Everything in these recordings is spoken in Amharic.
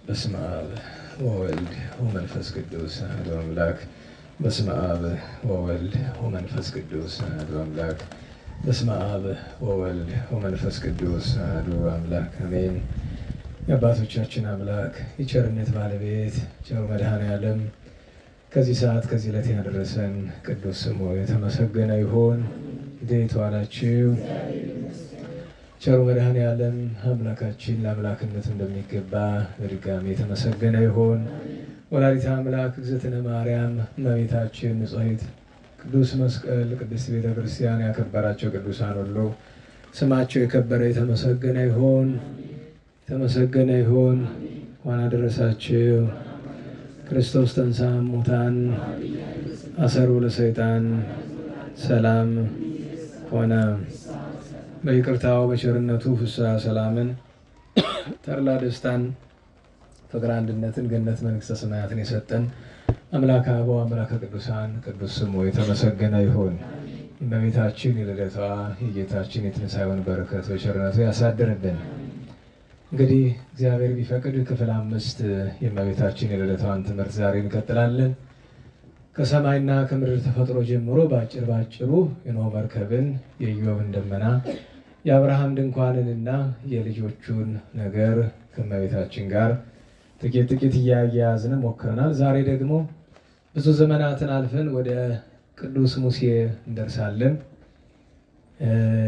በስመ አብ ወወልድ ወመንፈስ ቅዱስ አሐዱ አምላክ። በስመ አብ ወወልድ ወመንፈስ ቅዱስ አሐዱ አምላክ። በስመ አብ ወወልድ ወመንፈስ ቅዱስ አሐዱ አምላክ አሜን። የአባቶቻችን አምላክ የቸርነት ባለቤት ቸር መድኃኔዓለም ከዚህ ሰዓት ከዚህ ዕለት ያደረሰን ቅዱስ ስሙ የተመሰገነ ይሁን። እንዴት ዋላችሁ? ቸሩ መድኃኔዓለም አምላካችን ለአምላክነቱ እንደሚገባ በድጋሚ የተመሰገነ ይሁን። ወላዲተ አምላክ እግዝእትነ ማርያም እመቤታችን ንጽሕት ቅዱስ መስቀል ቅድስት ቤተ ክርስቲያን ያከበራቸው ቅዱሳን ሁሉ ስማቸው የከበረ የተመሰገነ ይሁን። የተመሰገነ ይሁን። እንኳን አደረሳችሁ። ክርስቶስ ተንሥአ እሙታን አሰሮ ለሰይጣን ሰላም ሆነ። በይቅርታው በቸርነቱ ፍስሐ ሰላምን ተድላ ደስታን ፍቅር አንድነትን ገነት መንግሥተ ሰማያትን የሰጠን አምላከ አበው አምላከ ቅዱሳን ቅዱስ ስሙ የተመሰገነ ይሁን። እመቤታችን የልደቷ የጌታችን የትንሣኤውን በረከት በቸርነቱ ያሳድርብን። እንግዲህ እግዚአብሔር ቢፈቅድ ክፍል 5 የእመቤታችን የልደቷን ትምህርት ዛሬ እንቀጥላለን። ከሰማይና ከምድር ተፈጥሮ ጀምሮ ባጭሩ የኖህ መርከብን፣ የኢዮብን ደመና፣ የአብርሃም ድንኳንንና የልጆቹን ነገር ከእመቤታችን ጋር ጥቂት እያያዝን ሞክረናል። ዛሬ ደግሞ ብዙ ዘመናትን አልፈን ወደ ቅዱስ ሙሴ እንደርሳለን።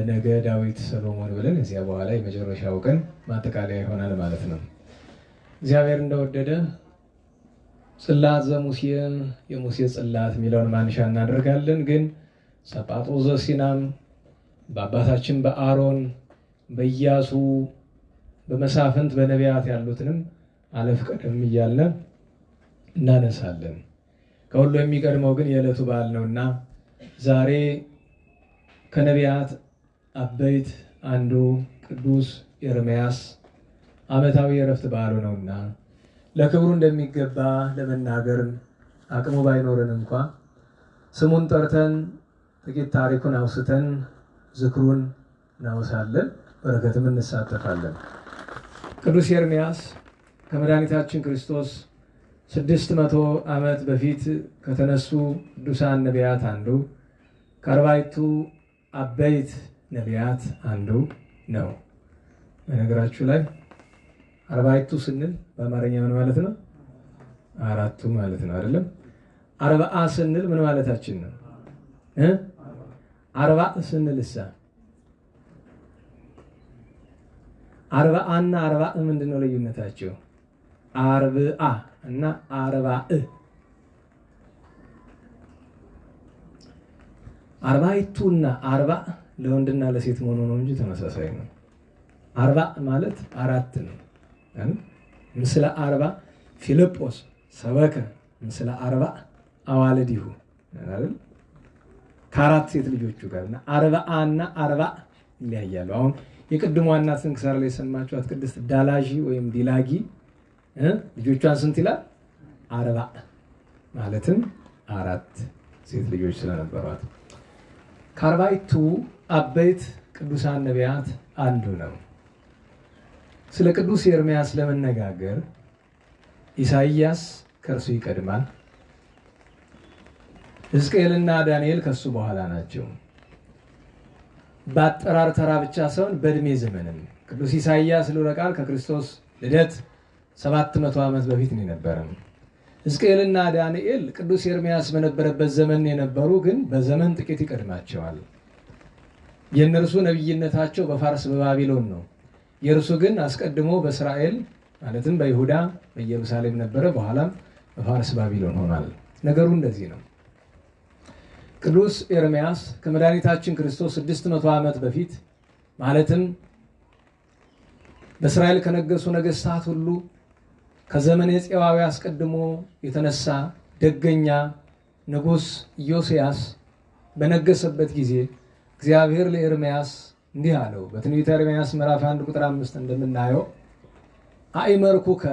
ነገ ዳዊት ሰሎሞን ብለን እዚያ በኋላ የመጨረሻው ቀን ማጠቃለያ ይሆናል ማለት ነው። እግዚአብሔር እንደወደደ ጽላት ዘሙሴ የሙሴ ጽላት የሚለውን ማንሻ እናደርጋለን። ግን ሰጳጦ ዘሲናም በአባታችን በአሮን በኢያሱ በመሳፍንት በነቢያት ያሉትንም አለፍ ቀደም እያልን እናነሳለን። ከሁሉ የሚቀድመው ግን የዕለቱ በዓል ነውና ዛሬ ከነቢያት አበይት አንዱ ቅዱስ ኤርምያስ ዓመታዊ የዕረፍት በዓሉ ነውና ለክብሩ እንደሚገባ ለመናገር አቅሙ ባይኖርን እንኳ ስሙን ጠርተን ጥቂት ታሪኩን አውስተን ዝክሩን እናወሳለን፣ በረከትም እንሳተፋለን። ቅዱስ ኤርምያስ ከመድኃኒታችን ክርስቶስ 600 ዓመት በፊት ከተነሱ ቅዱሳን ነቢያት አንዱ ከአርባዕቱ አበይት ነቢያት አንዱ ነው። በነገራችሁ ላይ አርባዕቱ ስንል በአማርኛ ምን ማለት ነው? አራቱ ማለት ነው አይደለም? አርባዓ ስንል ምን ማለታችን ነው? አርባዕ ስንል እሳ አርባዓና አርባዕ ምንድነው ልዩነታቸው? አርብዓ እና አርባዕ አርባዕቱና አርባዕ ለወንድና ለሴት መሆኑ ነው እንጂ ተመሳሳይ ነው። አርባዕ ማለት አራት ነው። ምስለ አርባዕ ፊልጶስ ሰበከ ምስለ አርባዕ አዋልዲሁ አይደል? ከአራት ሴት ልጆቹ ጋር እና አርባዓና አርባዕ ይለያያሉ። አሁን የቅድሟና ስንክሳር ላይ የሰማችኋት ቅድስት ዳላጂ ወይም ዲላጊ ልጆቿን ስንት ይላል? አርባዕ ማለትም አራት ሴት ልጆች ስለነበሯት ከአርባዕቱ አበይት ቅዱሳን ነቢያት አንዱ ነው። ስለ ቅዱስ ኤርምያስ ለመነጋገር ኢሳይያስ ከእርሱ ይቀድማል። ሕዝቅኤልና ዳንኤል ከሱ በኋላ ናቸው። በአጠራር ተራ ብቻ ሳይሆን በእድሜ ዘመንም ቅዱስ ኢሳይያስ ልዑለ ቃል ከክርስቶስ ልደት 700 ዓመት በፊት ነው የነበረ። ሕዝቅኤልና ዳንኤል ቅዱስ ኤርምያስ በነበረበት ዘመን የነበሩ፣ ግን በዘመን ጥቂት ይቀድማቸዋል። የእነርሱ ነቢይነታቸው በፋርስ በባቢሎን ነው። የእርሱ ግን አስቀድሞ በእስራኤል ማለትም በይሁዳ በኢየሩሳሌም ነበረ። በኋላም በፋርስ ባቢሎን ሆኗል። ነገሩ እንደዚህ ነው። ቅዱስ ኤርምያስ ከመድኃኒታችን ክርስቶስ 600 ዓመት በፊት ማለትም በእስራኤል ከነገሱ ነገሥታት ሁሉ ከዘመነ ፄዋዊ አስቀድሞ የተነሳ ደገኛ ንጉሥ ኢዮስያስ በነገሰበት ጊዜ እግዚአብሔር ለኤርምያስ እንዲህ አለው። በትንቢተ ኤርምያስ ምዕራፍ 1 ቁጥር 5 እንደምናየው አእመርኩከ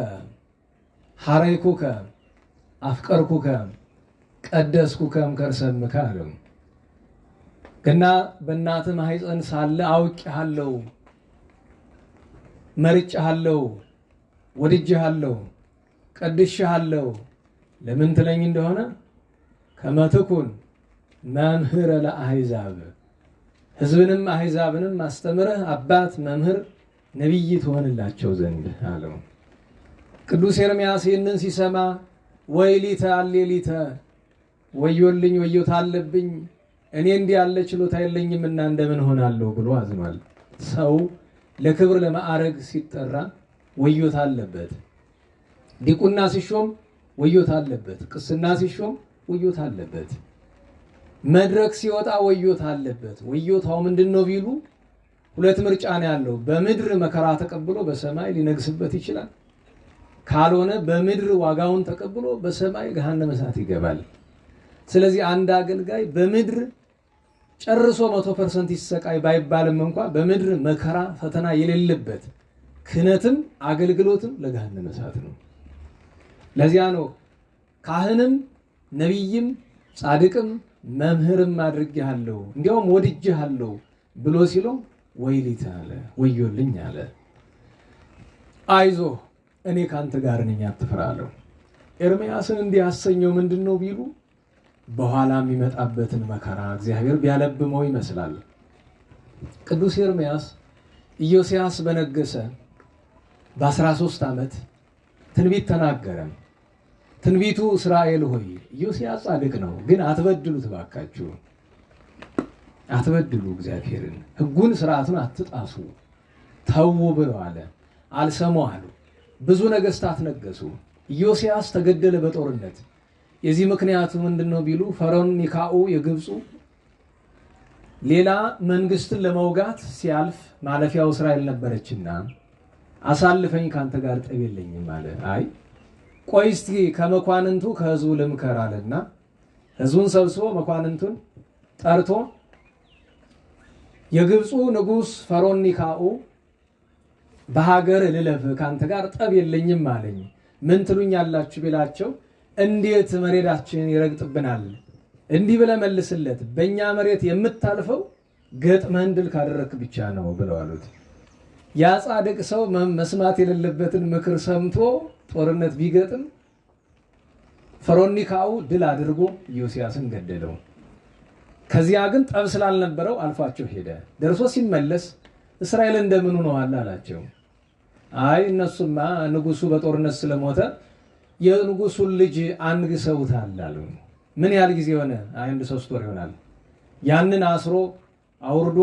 ሐረይኩከ አፍቀርኩከ ቀደስኩከም ከርሰምከ አለው። ገና በእናትህ ማኅፀን ሳለ አውቄሃለሁ፣ መርጬሃለሁ፣ ወድጄሃለሁ ቀድሼሃለሁ ለምን ትለኝ እንደሆነ ከመትኩን መምህረ ለአሕዛብ ሕዝብንም አሕዛብንም ማስተምረህ አባት መምህር ነቢይ ትሆንላቸው ዘንድ አለው። ቅዱስ ኤርምያስ ይህንን ሲሰማ ወይሊተ አሌሊተ ወዮልኝ ወዮታ አለብኝ እኔ እንዲህ ያለ ችሎታ የለኝምና እንደምን ሆናለሁ ብሎ አዝኗል። ሰው ለክብር ለማዕረግ ሲጠራ ወዮታ አለበት። ዲቁና ሲሾም ወዮታ አለበት። ቅስና ሲሾም ወዮታ አለበት። መድረክ ሲወጣ ወዮታ አለበት። ወዮታው ምንድነው ቢሉ ሁለት ምርጫ ነው ያለው። በምድር መከራ ተቀብሎ በሰማይ ሊነግስበት ይችላል። ካልሆነ በምድር ዋጋውን ተቀብሎ በሰማይ ገሃነመ እሳት ይገባል። ስለዚህ አንድ አገልጋይ በምድር ጨርሶ 100% ይሰቃይ ባይባልም እንኳን በምድር መከራ ፈተና የሌለበት ክህነትም አገልግሎትም ለገሃነመ እሳት ነው። ለዚያ ነው ካህንም ነቢይም ጻድቅም መምህርም አድርጌሃለሁ እንዲያውም ወድጄሃለሁ ብሎ ሲለው ወይሊተ አለ፣ ወዮልኝ አለ። አይዞህ እኔ ካንተ ጋር ነኝ አትፍራ አለው። ኤርምያስን እንዲህ ያሰኘው ምንድነው ቢሉ በኋላ የሚመጣበትን መከራ እግዚአብሔር ቢያለብመው ይመስላል። ቅዱስ ኤርምያስ ኢዮስያስ በነገሰ በ13 ዓመት ትንቢት ተናገረ። ትንቢቱ እስራኤል ሆይ ኢዮስያስ ጻድቅ ነው፣ ግን አትበድሉት ባካችሁ፣ አትበድሉ እግዚአብሔርን፣ ሕጉን ስርዓቱን አትጣሱ ተው ብሎ አለ። አልሰሙ አሉ። ብዙ ነገስታት ነገሱ። ኢዮስያስ ተገደለ በጦርነት። የዚህ ምክንያቱ ምንድነው ቢሉ ፈርዖን ኒካኡ የግብፁ ሌላ መንግስትን ለመውጋት ሲያልፍ ማለፊያው እስራኤል ነበረችና አሳልፈኝ ካንተ ጋር ጠብ የለኝም አለ። አይ ቆይ እስቲ ከመኳንንቱ ከህዝቡ ልምከር አለና ህዝቡን ሰብስቦ መኳንንቱን ጠርቶ የግብፁ ንጉስ ፈርዖን ኒካኡ በሀገር ልለፍ ካንተ ጋር ጠብ የለኝም አለኝ፣ ምን ትሉኛላችሁ ቢላቸው እንዴት መሬታችንን ይረግጥብናል? እንዲህ ብለህ መልስለት፣ በእኛ መሬት የምታልፈው ገጥመህ ድል ካደረክ ብቻ ነው ብለው አሉት። ያ ጻድቅ ሰው መስማት የሌለበትን ምክር ሰምቶ ጦርነት ቢገጥም ፈርዖን ኒካኡ ድል አድርጎ ኢዮስያስን ገደለው። ከዚያ ግን ጠብ ስላልነበረው አልፏቸው ሄደ። ደርሶ ሲመለስ እስራኤል እንደምን ሆነዋል አላቸው። አይ እነሱማ ንጉሱ በጦርነት ስለሞተ የንጉሱን ልጅ አንግሰውታል አሉ። ምን ያህል ጊዜ ሆነ? አንድ 3 ወር ይሆናል። ያንን አስሮ አውርዶ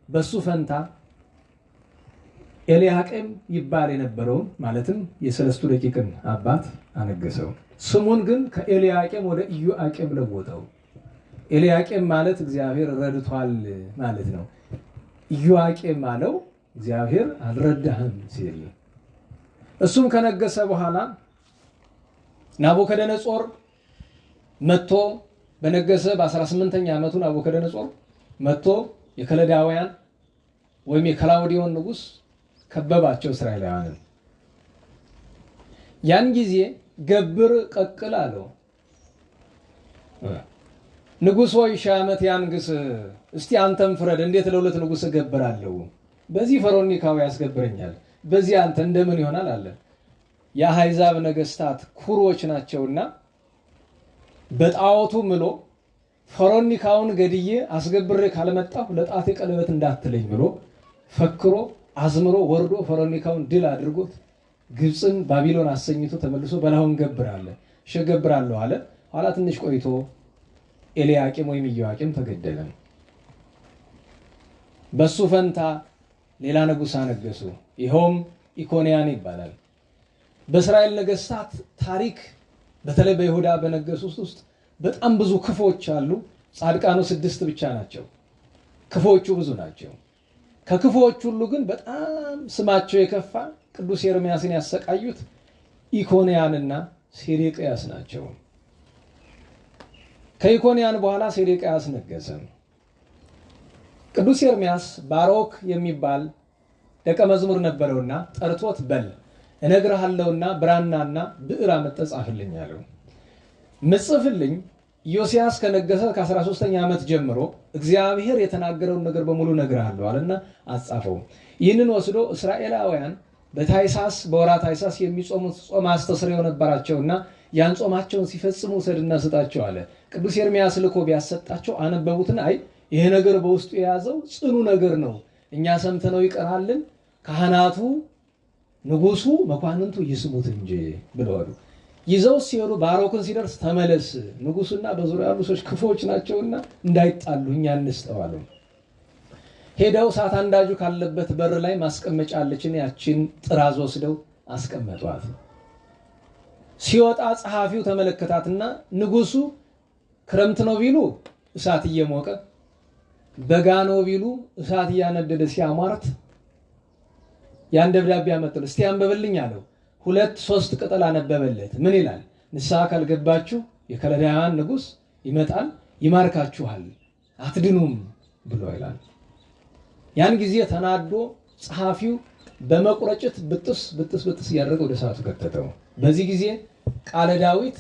በሱ ፈንታ ኤልያቄም ይባል የነበረውን ማለትም የሰለስቱ ደቂቅን አባት አነገሰው። ስሙን ግን ከኤልያቄም ወደ ኢዮአቄም ለወጠው። ኤልያቄም ማለት እግዚአብሔር ረድቷል ማለት ነው። ኢዮአቄም ማለው እግዚአብሔር አልረዳህም ሲል። እሱም ከነገሰ በኋላ ናቡከደነጾር መጥቶ በነገሰ በ18ኛ ዓመቱ ናቡከደነጾር መጥቶ የከለዳውያን ወይም የከላውዲዮን ንጉስ ከበባቸው እስራኤላውያንን። ያን ጊዜ ገብር ቀቅል አለው። ንጉሥ ሆይ 1000 ዓመት ያንግስ፣ እስቲ አንተም ፍረድ፣ እንዴት ለሁለት ንጉስ እገብራለሁ? በዚህ ፈርዖን ኒካው ያስገብረኛል፣ በዚህ አንተ እንደምን ይሆናል አለ። የአሕዛብ ነገስታት ኩሮች ናቸውና በጣዖቱ ምሎ ፈርዖን ኒካውን ገድዬ አስገብሬ ካልመጣሁ ለጣቴ ቀለበት እንዳትለኝ ብሎ ፈክሮ አዝምሮ ወርዶ ፈርዖን ኒካውን ድል አድርጎት ግብፅን ባቢሎን አሰኝቶ ተመልሶ በላሁን ገብራለሁ አለ። ኋላ ትንሽ ቆይቶ ኤልያቄም ወይም ኢዮአቄም ተገደለ። በሱ ፈንታ ሌላ ንጉስ አነገሱ። ይኸውም ኢኮንያን ይባላል። በእስራኤል ነገስታት ታሪክ በተለይ በይሁዳ በነገሱት ውስጥ በጣም ብዙ ክፎች አሉ። ጻድቃኑ 6 ብቻ ናቸው። ክፎቹ ብዙ ናቸው። ከክፎች ሁሉ ግን በጣም ስማቸው የከፋ ቅዱስ ኤርምያስን ያሰቃዩት ኢኮንያንና ሴዴቅያስ ናቸው። ከኢኮንያን በኋላ ሴዴቅያስ ነገሰ። ቅዱስ ኤርምያስ ባሮክ የሚባል ደቀ መዝሙር ነበረውና ጠርቶት በል እነግርሃለሁና ብራናና ብዕር አምጥተህ ጻፍልኝ አለው። ምጽፍልኝ ኢዮስያስ ከነገሰ ከ13ኛ ዓመት ጀምሮ እግዚአብሔር የተናገረውን ነገር በሙሉ እነግርሃለሁ አለና አጻፈው። ይህንን ወስዶ እስራኤላውያን በታይሳስ በወራት ታይሳስ የሚጾሙት ጾም አስተስርዮ ነበራቸውና ያን ጾማቸውን ሲፈጽሙ ውሰድና ስጣቸው አለ። ቅዱስ ኤርምያስ ልኮ ቢያሰጣቸው አነበቡትን። አይ ይሄ ነገር በውስጡ የያዘው ጽኑ ነገር ነው፣ እኛ ሰምተነው ይቀራልን፣ ካህናቱ፣ ንጉሱ፣ መኳንንቱ ይስሙት እንጂ ብለዋል። ይዘው ሲሄዱ ባሮክን ሲደርስ ተመለስ፣ ንጉሱና በዙሪያ ያሉ ሰዎች ክፉዎች ናቸውና እንዳይጣሉ እኛ እንስጠዋል። ሄደው እሳት አንዳጁ ካለበት በር ላይ ማስቀመጫ አለችን፣ ያችን ጥራዝ ወስደው አስቀመጧት። ሲወጣ ጸሐፊው ተመለከታትና ንጉሱ ክረምት ነው ቢሉ እሳት እየሞቀ በጋ ነው ቢሉ እሳት እያነደደ ሲያሟርት ያን ደብዳቤ አመጣው። እስቲ አንበብልኝ አለው። 2-3 ቅጠል አነበበለት። ምን ይላል? ንስሐ ካልገባችሁ የከለዳውያን ንጉስ ይመጣል ይማርካችኋል፣ አትድኑም ብሎ ይላል። ያን ጊዜ ተናዶ ጸሐፊው በመቁረጭት ብጥስ ብጥስ ብጥስ እያደረገ ወደ እሳቱ ከተተው። በዚህ ጊዜ ቃለ ዳዊት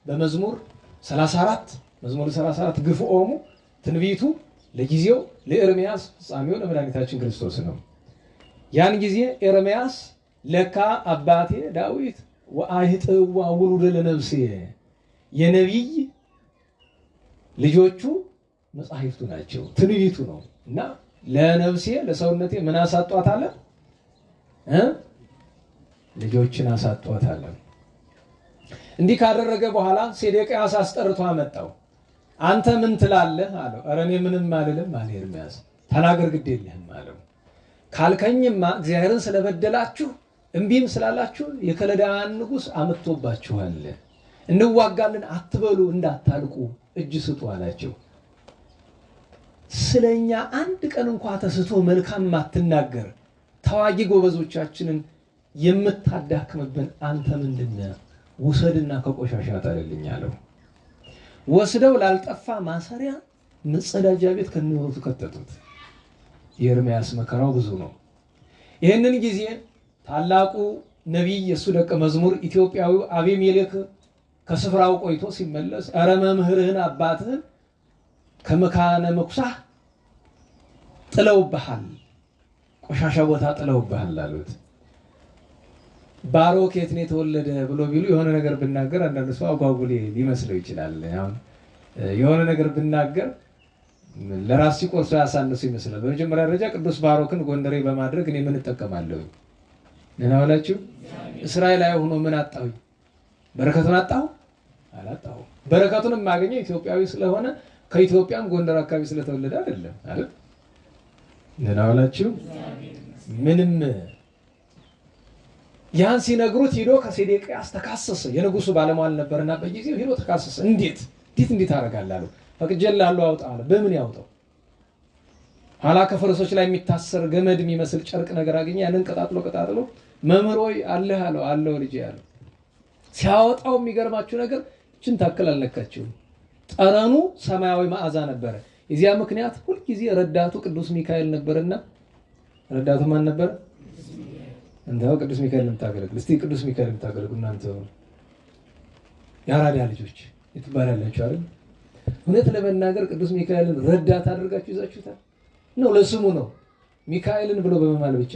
በመዝሙር 34 መዝሙር 34 ግፍኦሙ ትንቢቱ ለጊዜው ለኤርምያስ ፍጻሜው ለመድኃኒታችን ክርስቶስ ነው። ያን ጊዜ ኤርምያስ ለካ አባቴ ዳዊት ወአይጥዋ ውሉደ ለነፍሴ የነቢይ ልጆቹ መጻሕፍቱ ናቸው፣ ትንቢቱ ነው እና ለነፍሴ ለሰውነቴ ምን አሳጧት አለ? ልጆችን አሳጧት አለ። እንዲህ ካደረገ በኋላ ሴዴቅያስ አስጠርቶ አመጣው። አንተ ምን ትላለህ አለው። ኧረ እኔ ምንም አልልም አለ ኤርምያስ። ተናገር ግድ የለህም አለው። ካልከኝማ እግዚአብሔርን ስለበደላችሁ እምቢም ስላላችሁ የከለዳውያን ንጉስ አመጥቶባችኋል፣ እንዋጋለን አትበሉ፣ እንዳታልቁ እጅ ስጡ አላቸው። ስለኛ አንድ ቀን እንኳን ተስቶ መልካም ማትናገር ተዋጊ ጎበዞቻችንን የምታዳክምብን አንተ ምንድነህ? ውሰድና ከቆሻሻ ጣልልኝ አለው። ወስደው ላልጠፋ ማሰሪያ መጸዳጃ ቤት ከነወቱ ከተቱት። የኤርምያስ መከራው ብዙ ነው። ይህንን ጊዜ ታላቁ ነቢይ የሱ ደቀ መዝሙር ኢትዮጵያዊው አቤሜሌክ ከስፍራው ቆይቶ ሲመለስ ኧረ መምህርህን አባትህን ከመካነ መኩሳህ ጥለውብሃል፣ ቆሻሻ ቦታ ጥለውብሃል አሉት። ባሮክ የት ነው የተወለደ ብሎ ቢሉ የሆነ ነገር ብናገር አንዳንድ ሰው አጓጉሌ ሊመስለው ይችላል። አሁን የሆነ ነገር ብናገር ለራስ ሲቆርሶ ያሳነሱ ይመስላል። በመጀመሪያ ደረጃ ቅዱስ ባሮክን ጎንደሬ በማድረግ እኔ ምን እጠቀማለሁ? ለናውላችሁ እስራኤላዊ ሆኖ ምን አጣሁ? በረከቱን አጣሁ? አላጣሁ። በረከቱን የማገኘው ኢትዮጵያዊ ስለሆነ ከኢትዮጵያም ጎንደር አካባቢ ስለተወለደ አይደለም አይደል? ለናውላችሁ ምንም ያን ሲነግሩት ሄዶ ከሴዴቅያስ ተካሰሰ። የንጉሱ ባለሟል ነበርና በጊዜው ሄዶ ተካሰሰ። እንዴት አደርጋለሁ? ፈቅጄልሃለሁ አውጣ አለ። በምን ያውጣው? ኋላ ከፈረሶች ላይ የሚታሰር ገመድ የሚመስል ጨርቅ ነገር አገኘ። ያንን ቀጣጥሎ መምህር ሆይ አለህ አለው። አለው ልጄ አለው። ሲያወጣው የሚገርማችሁ ነገር እችን ታክል አልነካችውም። ጠረኑ ሰማያዊ መዓዛ ነበረ። የዚያ ምክንያት ሁልጊዜ ረዳቱ ቅዱስ ሚካኤል ነበርና ረዳቱ ማን ነበር? እንደው ቅዱስ ሚካኤል የምታገለግል እስቲ ቅዱስ ሚካኤል የምታገለግሉ እናንተ የአራዳ ልጆች ይትባላላችሁ አይደል? እውነት ለመናገር ቅዱስ ሚካኤልን ረዳት አድርጋችሁ ይዛችሁታል ነው? ለስሙ ነው ሚካኤልን ብሎ በመማል ብቻ።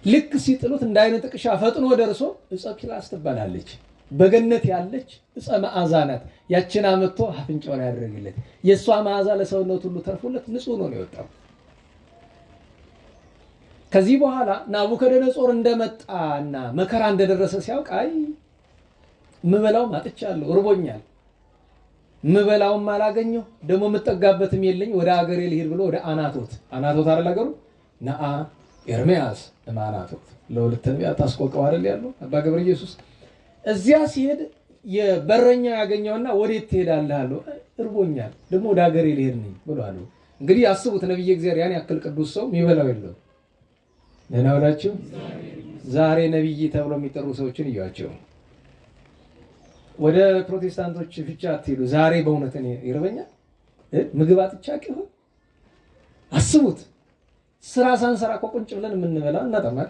ልክ ሲጥሉት እንደ አይነ ጥቅሻ ፈጥኖ ደርሶ ዕፀ ፒላስ ትባላለች፣ በገነት ያለች ዕፀ መዓዛ ናት። ያችን አመጥቶ አፍንጫው ላይ ያደረገለት የሷ መዓዛ ለሰውነት ሁሉ ተርፎለት ንጹህ ነው የወጣው። ከዚህ በኋላ ናቡከደነጾር እንደመጣና መከራ እንደደረሰ ሲያውቅ አይ ምበላው ማጥቻለሁ፣ እርቦኛል፣ ምበላውም አላገኘው፣ ደግሞ የምጠጋበትም የለኝ፣ ወደ አገሬ ልሄድ ብሎ ወደ አናቶት አይደል አገሩ ነአ ኤርምያስ እማናቶት ለሁለት ነቢያት አስቆቀው አይደል ያለው አባ ገብረ ኢየሱስ። እዚያ ሲሄድ የበረኛው ያገኘውና ወዴት ትሄዳለህ አለው። እርቦኛል፣ ደግሞ ወደ አገሬ ልሄድ ነኝ ብሎ አለው። እንግዲህ አስቡት፣ ነብይ እግዚአብሔር ያን ያክል ቅዱስ ሰው የሚበላው የለው። ለናውላችሁ ዛሬ ነብይ ተብሎ የሚጠሩ ሰዎችን እያቸው ወደ ፕሮቴስታንቶች ፍቻ አትሄዱ። ዛሬ በእውነት እኔ ይርበኛል ምግብ አጥቻቂ ሆነ አስቡት። ስራ ሳንሰራ ቁጭ ብለን የምንበላ እናጠማል።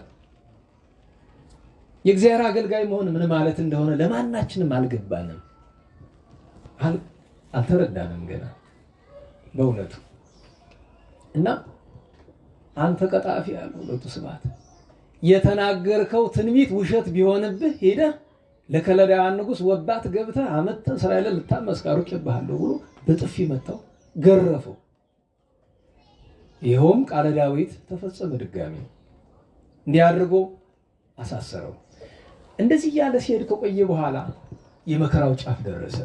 የእግዚአብሔር አገልጋይ መሆን ምን ማለት እንደሆነ ለማናችንም አልገባንም፣ አልተረዳንም ገና በእውነቱ። እና አንተ ቀጣፊ ያለው ለቱ ስባት የተናገርከው ትንቢት ውሸት ቢሆንብህ ሄደህ ለከለዳውያን ንጉሥ ወባት ገብተህ አመተህ እስራኤልን ልታመስክ አሩቄብሃለሁ ብሎ በጥፊ መታው፣ ገረፈው። ይኸውም ቃለ ዳዊት ተፈጸመ። ድጋሚ እንዲህ አድርጎ አሳሰረው። እንደዚህ እያለ ሲሄድ ከቆየ በኋላ የመከራው ጫፍ ደረሰ።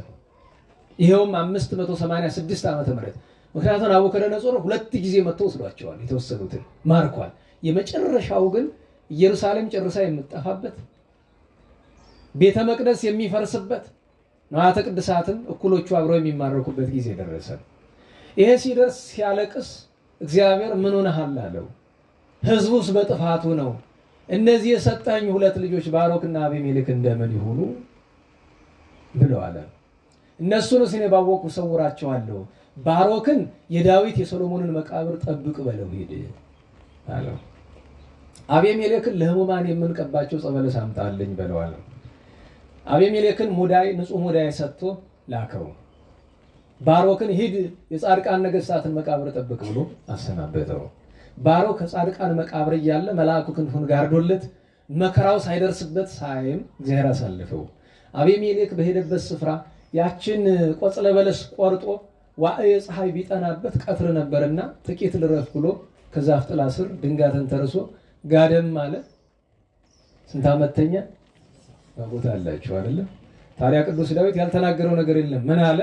ይኸውም 586 ዓመተ ምህረት። ምክንያቱም ናቡከደነፆር 2 ጊዜ መጥቶ ወስዷቸዋል፣ የተወሰኑትን ማርኳል። የመጨረሻው ግን ኢየሩሳሌም ጨርሳ የምትጠፋበት፣ ቤተ መቅደስ የሚፈርስበት፣ ንዋያተ ቅድሳትም እኩሎቹ አብረው የሚማረኩበት ጊዜ ደረሰ። ይሄ ሲደርስ ሲያለቅስ እግዚአብሔር ምን ሆነሃል አለው። ሕዝቡስ በጥፋቱ ነው። እነዚህ የሰጠኝ 2 ልጆች ባሮክና አቤሜሌክ እንደምን ይሆኑ ብለዋል። እነሱንስ እኔ ባወቁ ሰውራቸዋለሁ። ባሮክን የዳዊት የሰሎሞንን መቃብር ጠብቅ በለው ሂድ አለው። አቤሜሌክን ለሕሙማን የምንቀባቸው ጸበለስ አምጣልኝ በለዋል። አቤሜሌክን ሙዳይ ንጹህ ሙዳይ ሰጥቶ ላከው። ባሮክን ሂድ የጻድቃን ነገሥታትን መቃብር ጠብቅ ብሎ አሰናበተው። ባሮክ ከጻድቃን መቃብር እያለ መልአኩ ክንፉን ጋርዶለት መከራው ሳይደርስበት ሳይም እግዚአብሔር አሳልፈው። አቤሜሌክ በሄደበት ስፍራ ያችን ቆጽለ በለስ ቆርጦ ዋዕየ ፀሐይ ቢጠናበት ቀትር ነበርና ጥቂት ልረፍ ብሎ ከዛፍ ጥላ ስር ድንጋትን ተርሶ ጋደም አለ። ስንት ዓመተኛ ቦታ አላችሁ አይደለ? ታዲያ ቅዱስ ዳዊት ያልተናገረው ነገር የለም። ምን አለ?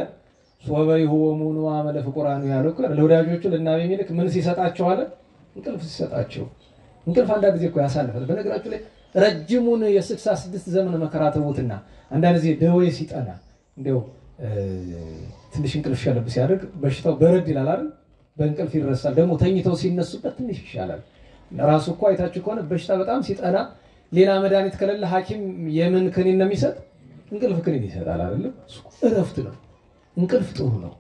ሶበይሁሙ ንዋመ ለፍቁራኑ ያለው ለወዳጆቹ ለአቤሜሌክ ምን ሲሰጣቸው አለ? እንቅልፍ ሲሰጣቸው። እንቅልፍ አንዳንድ ጊዜ እኮ ያሳልፋል። በነገራችሁ ላይ ረጅሙን የ66 ዘመን መከራ ተውትና አንዳንድ ጊዜ ደዌ ሲጠና እንደው ትንሽ እንቅልፍ ሸለብ ሲያደርግ በሽታው በረድ ይላል አይደል? በእንቅልፍ ይረሳል። ደግሞ ተኝተው ሲነሱበት ትንሽ ይሻላል። ራሱ እኮ አይታችሁ ከሆነ በሽታ በጣም ሲጠና ሌላ መድኃኒት ከሌለ ሐኪም የምን ክኒን ነው የሚሰጥ? እንቅልፍ ክኒን ይሰጣል አይደል? እረፍት ነው። እንቅልፍ ጥሩ ነው፣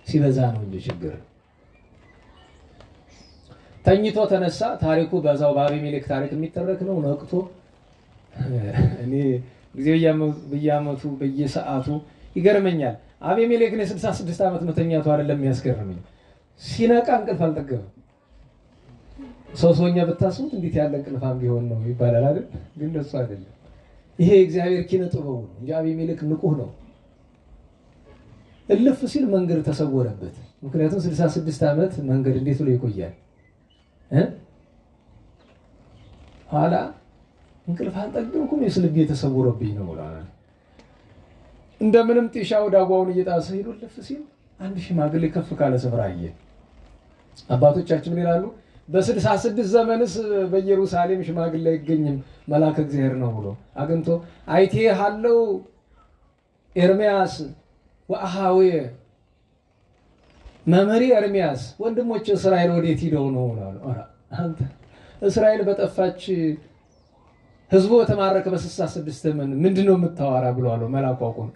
ሲበዛ ነው እንጂ ችግር። ተኝቶ ተነሳ። ታሪኩ በዛው በአቤሜሌክ ታሪክ የሚተረክ ነው። ነቅቶ እኔ ጊዜ በየዓመቱ በየሰዓቱ ይገርመኛል። አቤሜሌክን የ66 ዓመት መተኛቱ አይደለም የሚያስገርመኝ፣ ሲነቃ እንቅልፍ አልጠገበም። ሰውኛ ብታስቡት እንዴት ያለ እንቅልፋም ቢሆን ነው ይባላል አይደል? ግን እንደሱ አይደለም። ይሄ እግዚአብሔር ኪነ ጥበቡ ነው እንጂ አቤሜሌክ ንቁህ ነው። እልፍ ሲል መንገድ ተሰወረበት። ምክንያቱም 66 ዓመት መንገድ እንዴት ብሎ ይቆያል? ኋላ እንቅልፍ አልጠገብኩም የስልቤ ተሰውሮብኝ ነው ብሏል። እንደምንም ጢሻው ዳጓውን እየጣሰ ሄዶ እልፍ ሲል አንድ ሽማግሌ ከፍ ካለ ስፍራ አየ። አባቶቻችን ምን ይላሉ? በ66 ዘመንስ በኢየሩሳሌም ሽማግሌ አይገኝም መልአከ እግዚአብሔር ነው ብሎ አግኝቶ አይቴ ሃለው ኤርምያስ ወአሃዌ መምህሪ ኤርምያስ ወንድሞች እስራኤል ወዴት ሄደው ነው አሉ። አንተ እስራኤል በጠፋች ህዝቡ በተማረከ በ66 ዘመን ምንድነው የምታወራ ብሎ አለው መልአኩ። አቆም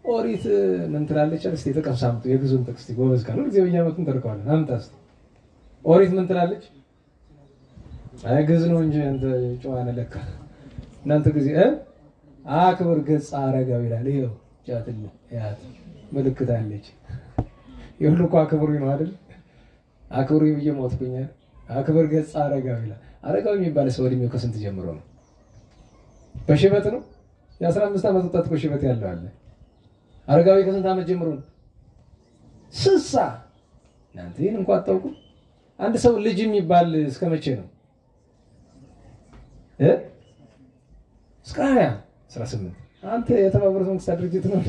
ኦሪት ምን ትላለች? እስቲ ተቀምሳምጡ የግዙን ጥቅስ ጎበዝ ካሉ ጊዜ በየዓመቱን ተርቀዋል። አምጣስ ኦሪት ምን ትላለች? አይ ግዝ ነው እንጂ አንተ ጨዋነ ለካ እናንተ ጊዜ አክብር ገጽ አረጋዊ ይላል። ይሄው ጫትል ያት ምልክት አለች። ይሁሉ እኮ አክብሩ ነው አይደል? አክብሩ እየሞትኩኝ አክብር ገጽ አረጋዊ ይላል። አረጋዊ የሚባል ሰው እድሜው ከስንት ጀምሮ ነው? በሽበት ነው። የ15 ዓመት ወጣት እኮ ሽበት ያለው አለ። አረጋዊ ከስንት ዓመት ጀምሮ ነው? 60 እናንተ ይሄን እንኳን አታውቁ። አንድ ሰው ልጅ የሚባል እስከ መቼ ነው? እስከ 18 አንተ የተባበሩት መንግስታት ድርጅት ነው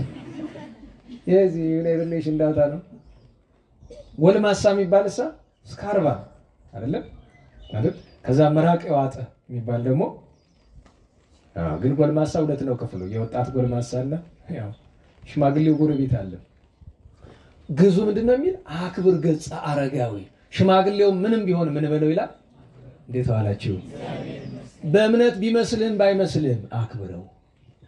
የዚህ ዩናይትድ ኔሽን ዳታ ነው። ጎልማሳ የሚባል እስከ 40 አይደለም ማለት ከዛ መራቅ የዋጠ የሚባል ደግሞ ግን ጎልማሳ ሁለት ነው ክፍሉ። የወጣት ጎልማሳ አለ፣ ያው ሽማግሌው ጎረቤት አለ። ግዙ ምንድነው የሚል አክብር ገጸ አረጋዊ። ሽማግሌው ምንም ቢሆን ምን በለው ይላል። እንዴት ዋላችሁ? በእምነት ቢመስልህም ባይመስልህም አክብረው።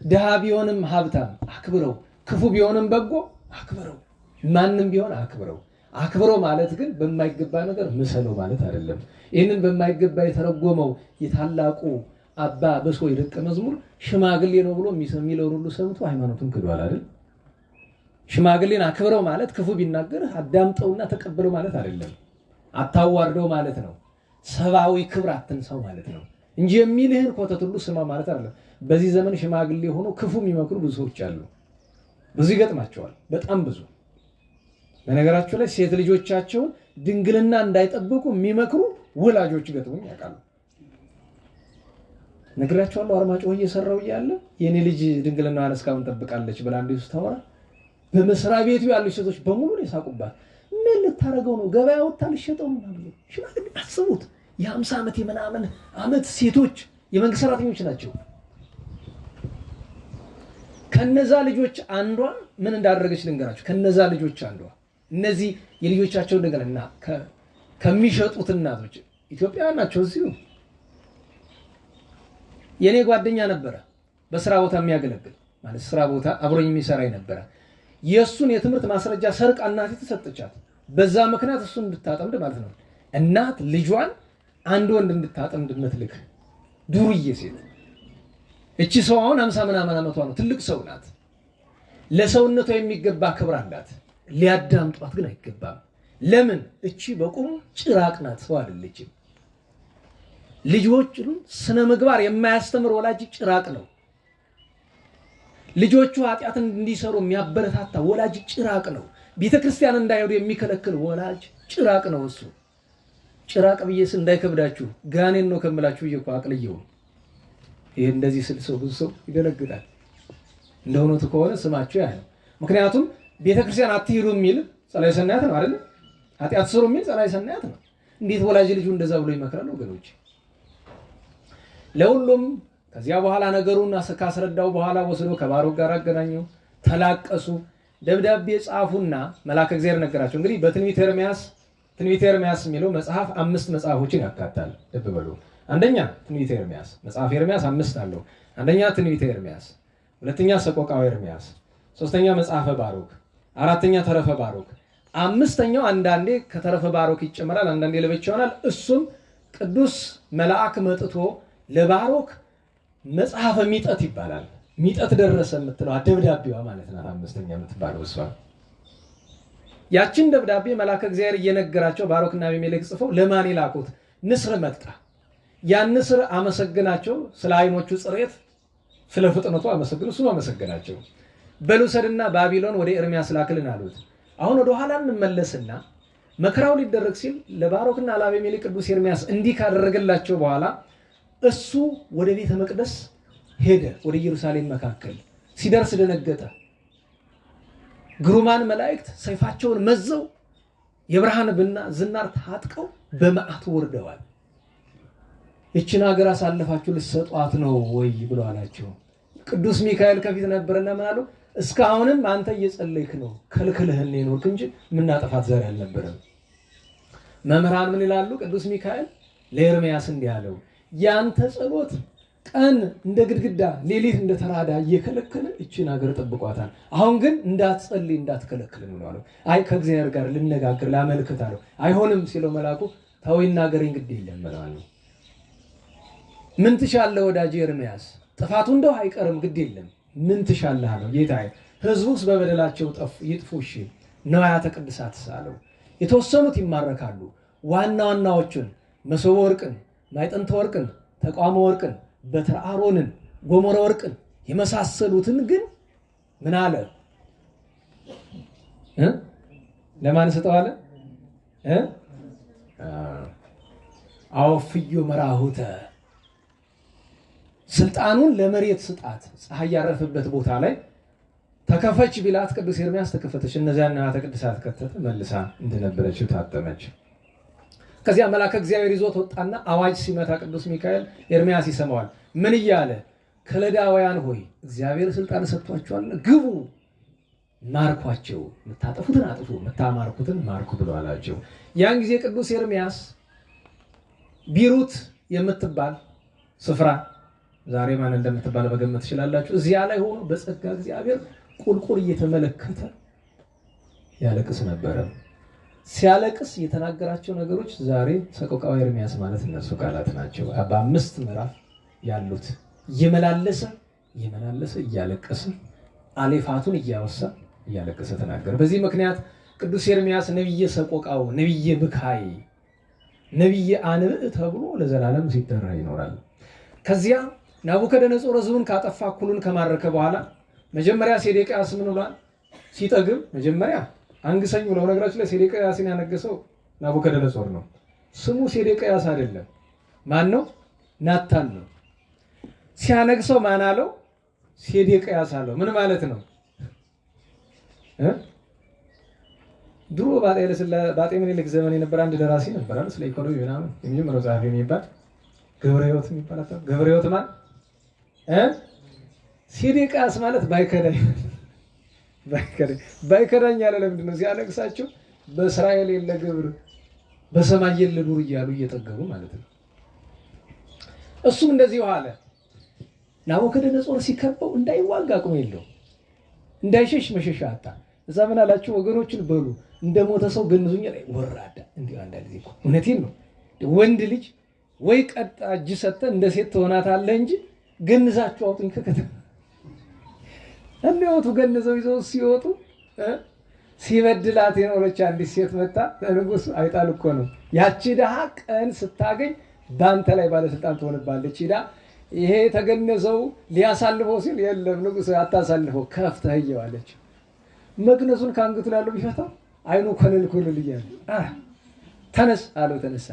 ድሃ ቢሆንም ሀብታም አክብረው። ክፉ ቢሆንም በጎ አክብረው። ማንም ቢሆን አክብረው። አክብረው ማለት ግን በማይገባ ነገር ምሰለው ማለት አይደለም። ይህንን በማይገባ የተረጎመው የታላቁ አባ በሶይ ደቀ መዝሙር ሽማግሌ ነው ብሎ የሚለውን ሁሉ ሰምቶ ሃይማኖቱን ክዷል አይደል? ሽማግሌን አክብረው ማለት ክፉ ቢናገርህ አዳምጠውና ተቀበለው ማለት አይደለም። አታዋርደው ማለት ነው። ሰብአዊ ክብር አትንሳው ማለት ነው። እንጂ የሚልህን ኮተት ሁሉ ስማ ማለት አይደለም። በዚህ ዘመን ሽማግሌ ሆኖ ክፉ የሚመክሩ ብዙ ሰዎች አሉ። ብዙ ይገጥማቸዋል፣ በጣም ብዙ። በነገራቸው ላይ ሴት ልጆቻቸውን ድንግልና እንዳይጠብቁ የሚመክሩ ወላጆች ገጥሞኝ ያውቃሉ። ነግራቸዋለሁ። አርማጭሆ እየሰራው እያለ የኔ ልጅ ድንግልናዋን እስካሁን ጠብቃለች ብላ እንዲሁ ስታወራ በመስሪያ ቤቱ ያሉ ሴቶች በሙሉ የሳቁባት። ምን ልታረገው ነው? ገበያ ወጣ ልሸጠው ነው ማለት ነው። ሽማግሌ አስቡት፣ የ50 ዓመት የምናምን ዓመት ሴቶች የመንግስት ሰራተኞች ናቸው። ከነዛ ልጆች አንዷ ምን እንዳደረገች ልንገራችሁ። ከነዛ ልጆች አንዷ እነዚህ የልጆቻቸውን ድንግልና ከሚሸጡት እናቶች ኢትዮጵያውያን ናቸው። እዚሁ የኔ ጓደኛ ነበረ፣ በስራ ቦታ የሚያገለግል ማለት ስራ ቦታ አብሮኝ የሚሰራ ነበረ። የሱን የትምህርት ማስረጃ ሰርቃ እናቴ ተሰጠቻት። በዛ ምክንያት እሱን እንድታጠምድ ማለት ነው። እናት ልጇን አንድ ወንድ እንድታጠምድ የምትልክ ዱርዬ ሴት። እቺ ሰው አሁን 50 ምናምን ዓመቷ ነው፣ ትልቅ ሰው ናት። ለሰውነቷ የሚገባ ክብር አላት። ሊያዳምጧት ግን አይገባም። ለምን? እቺ በቁም ጭራቅ ናት፣ ሰው አይደለችም። ልጆቹን ስነ ምግባር የማያስተምር ወላጅ ጭራቅ ነው። ልጆቹ ኃጢአትን እንዲሰሩ የሚያበረታታ ወላጅ ጭራቅ ነው። ቤተክርስቲያን እንዳይሄዱ የሚከለክል ወላጅ ጭራቅ ነው። እሱ ጭራቅ ብዬስ እንዳይከብዳችሁ ጋኔን ነው ከምላችሁ እኮ አቅልየው። ይሄ እንደዚህ ስል ሰው ብዙ ሰው ይደነግጣል። እንደሆነቱ ከሆነ ስማቸው ያ ነው። ምክንያቱም ቤተክርስቲያን አትሄዱ የሚል ጸላይ ሰናያት ነው አይደል? ኃጢአት ስሩ የሚል ጸላይ ሰናያት ነው። እንዴት ወላጅ ልጁ እንደዛ ብሎ ይመክራል? ወገኖች ለሁሉም ከዚያ በኋላ ነገሩን ካስረዳው በኋላ ወስዶ ከባሮክ ጋር አገናኘው። ተላቀሱ። ደብዳቤ ጻፉና መልአከ እግዚአብሔር ነገራቸው። እንግዲህ በትንቢተ ኤርምያስ የሚለው መጽሐፍ 5 መጽሐፎችን ያካትታል። ልብ በሉ። አንደኛ ትንቢተ ኤርምያስ፣ መጽሐፍ ኤርምያስ 5 አለው። አንደኛ ትንቢተ ኤርምያስ፣ ሁለተኛ ሰቆቃወ ኤርምያስ፣ ሶስተኛ መጽሐፈ ባሮክ፣ አራተኛ ተረፈ ባሮክ፣ አምስተኛው አንዳንዴ ከተረፈ ባሮክ ይጨመራል፣ አንዳንዴ ለብቻ ይሆናል። እሱም ቅዱስ መልአክ መጥቶ ለባሮክ መጽሐፈ ሚጠት ይባላል። ሚጠት ደረሰ የምትለው ደብዳቤዋ ማለት ነው። አምስተኛ የምትባለው እሷ። ያችን ደብዳቤ መልአከ እግዚአብሔር እየነገራቸው ባሮክና አቢሜሌክ ጽፈው ለማን ይላኩት? ንስር መጣ። ያን ንስር አመሰግናቸው፣ ስለ አይኖቹ ጽሬት፣ ስለ ፍጥነቱ አመሰግኑ። እሱ አመሰግናቸው። በሉሰድና ባቢሎን ወደ ኤርምያስ ላክልን አሉት። አሁን ወደ ኋላ እንመለስና መከራው ሊደረግ ሲል ለባሮክና ለአቢሜሌክ ቅዱስ ኤርምያስ እንዲህ ካደረገላቸው በኋላ እሱ ወደ ቤተ መቅደስ ሄደ። ወደ ኢየሩሳሌም መካከል ሲደርስ ደነገጠ። ግሩማን መላእክት ሰይፋቸውን መዘው የብርሃን ዝናር ታጥቀው በመዓት ወርደዋል። እቺን ሀገር አሳልፋችሁ ልትሰጧት ነው ወይ ብሎ አላቸው። ቅዱስ ሚካኤል ከፊት ነበርና ምን አለው? እስካሁንም አንተ እየጸለይክ ነው፣ ከልክልህን የኖርክ እንጂ ምናጠፋት ዘር አልነበረም። መምህራን ምን ይላሉ? ቅዱስ ሚካኤል ለኤርምያስ እንዲህ አለው፣ ያንተ ጸሎት ቀን እንደ ግድግዳ ሌሊት እንደ ተራዳ እየከለከለ እቺን ሀገር ጠብቋታል። አሁን ግን እንዳትጸልይ እንዳትከለክል ነው አለው። አይ ከእግዚአብሔር ጋር ልነጋገር ላመልክት አለው። አይሆንም ሲለው መልአኩ ተው ይናገረኝ ግድ የለም ማለት ነው። ምን ትሻለህ ወዳጄ ኤርምያስ? ጥፋቱ እንደው አይቀርም ግድ የለም። ምን ትሻለህ አለው። ጌታዬ ሕዝቡስ በበደላቸው ይጥፉ እሺ፣ ነዋያተ ቅድሳት ሳለው የተወሰኑት ይማረካሉ። ዋና ዋናዎቹን መሶበ ወርቅን፣ ማዕጠንተ ወርቅን፣ ተቋመ ወርቅን፣ በትረ አሮንን፣ ጎሞረ ወርቅን የመሳሰሉትን ግን ምን አለ? ለማን ሰጠዋለ? አወፍዮ መራሁተ፣ ስልጣኑን ለመሬት ስጣት። ፀሐይ ያረፈበት ቦታ ላይ ተከፈች ቢላት ቅዱስ ኤርምያስ ተከፈተች። እነዚያን ነዋያተ ቅድሳት ከተተ፣ መልሳ እንደነበረችው ታጠመች። ከዚያ መልአከ እግዚአብሔር ይዞት ወጣና አዋጅ ሲመታ ቅዱስ ሚካኤል ኤርምያስ ይሰማዋል። ምን እያለ? ከለዳውያን ሆይ እግዚአብሔር ስልጣን ሰጥቷቸዋል፣ ግቡ፣ ማርኳቸው፣ የምታጠፉትን አጥፉ፣ የምታማርኩትን ማርኩ ብሎ አላቸው። ያን ጊዜ ቅዱስ ኤርምያስ ቢሩት የምትባል ስፍራ ዛሬ ማን እንደምትባል መገመት ትችላላችሁ። እዚያ ላይ ሆኖ በጸጋ እግዚአብሔር ቁልቁል እየተመለከተ ያለቅስ ነበረ። ሲያለቅስ የተናገራቸው ነገሮች ዛሬ ሰቆቃወ ኤርምያስ ማለት እነሱ ቃላት ናቸው። በ5 ምዕራፍ ያሉት እየመላለሰ እያለቀሰ አሌፋቱን እያወሳ እያለቀሰ ተናገረ። በዚህ ምክንያት ቅዱስ ኤርምያስ ነብየ ሰቆቃው፣ ነብየ ብካይ፣ ነብየ አንብዕ ተብሎ ለዘላለም ሲጠራ ይኖራል። ከዚያ ናቡከደነጾር ሕዝቡን ካጠፋ እኩሉን ከማረከ በኋላ መጀመሪያ ሴዴቅያስ ምን ብሏል? ሲጠግብ መጀመሪያ አንግሰኝ ብለው ነገራችን ላይ ሴዴቅያስን ያነገሰው ናቡከደነጾር ነው። ስሙ ሴዴቅያስ አይደለም። ማን ነው? ናታን ነው። ሲያነግሰው ማን አለው? ሴዴቅያስ አለው። ምን ማለት ነው? ድሮ ባጤ ምኒልክ ዘመን የነበረ አንድ ደራሲ ነበር አይደል? ስለ ኢኮኖሚ ምናምን የሚጀምረው ጸሐፊ የሚባል ገብረ ሕይወት የሚባል አታ ገብረ ሕይወት ማለት ሴዴቅያስ ማለት ባይከዳኝ ያለ ለምንድን ነው? ሲያነግሳቸው በእስራኤል የለ ግብር በሰማይ የለ ዱር እያሉ እየጠገቡ ማለት ነው። እሱም እንደዚህ አለ። ናቡከደነጾር ሲከበው እንዳይዋጋ አቅሙ የለው፣ እንዳይሸሽ መሸሻ አጣ። እዛ ምን አላችሁ? ወገኖችን በሉ እንደሞተ ሰው ገንዙኝ ላይ ወራዳ። እንዲሁ አንዳንድ ጊዜ እውነቴን ነው። ወንድ ልጅ ወይ ቀጣ እጅ ሰጠህ እንደ ሴት ትሆናታለህ እንጂ ገንዛችሁ አውጡኝ ከከተማ እንደወጡ ገንዘው ይዘው ሲወጡ ሲበድላት የኖረች አንዲት ሴት መጣ። ንጉሥ አይጣል እኮ ነው። ያቺ ድሃ ቀን ስታገኝ በአንተ ላይ ባለስልጣን ትሆንባለች። ሂዳ ይሄ የተገነዘው ሊያሳልፈው ሲል የለም ንጉሥ አታሳልፈው ከፍተህ እየዋለች መግነዙን ከአንገቱ ላይ ያለው ቢፈታው አይኑ ኮለል እያለ ተነስ አለው። ተነሳ።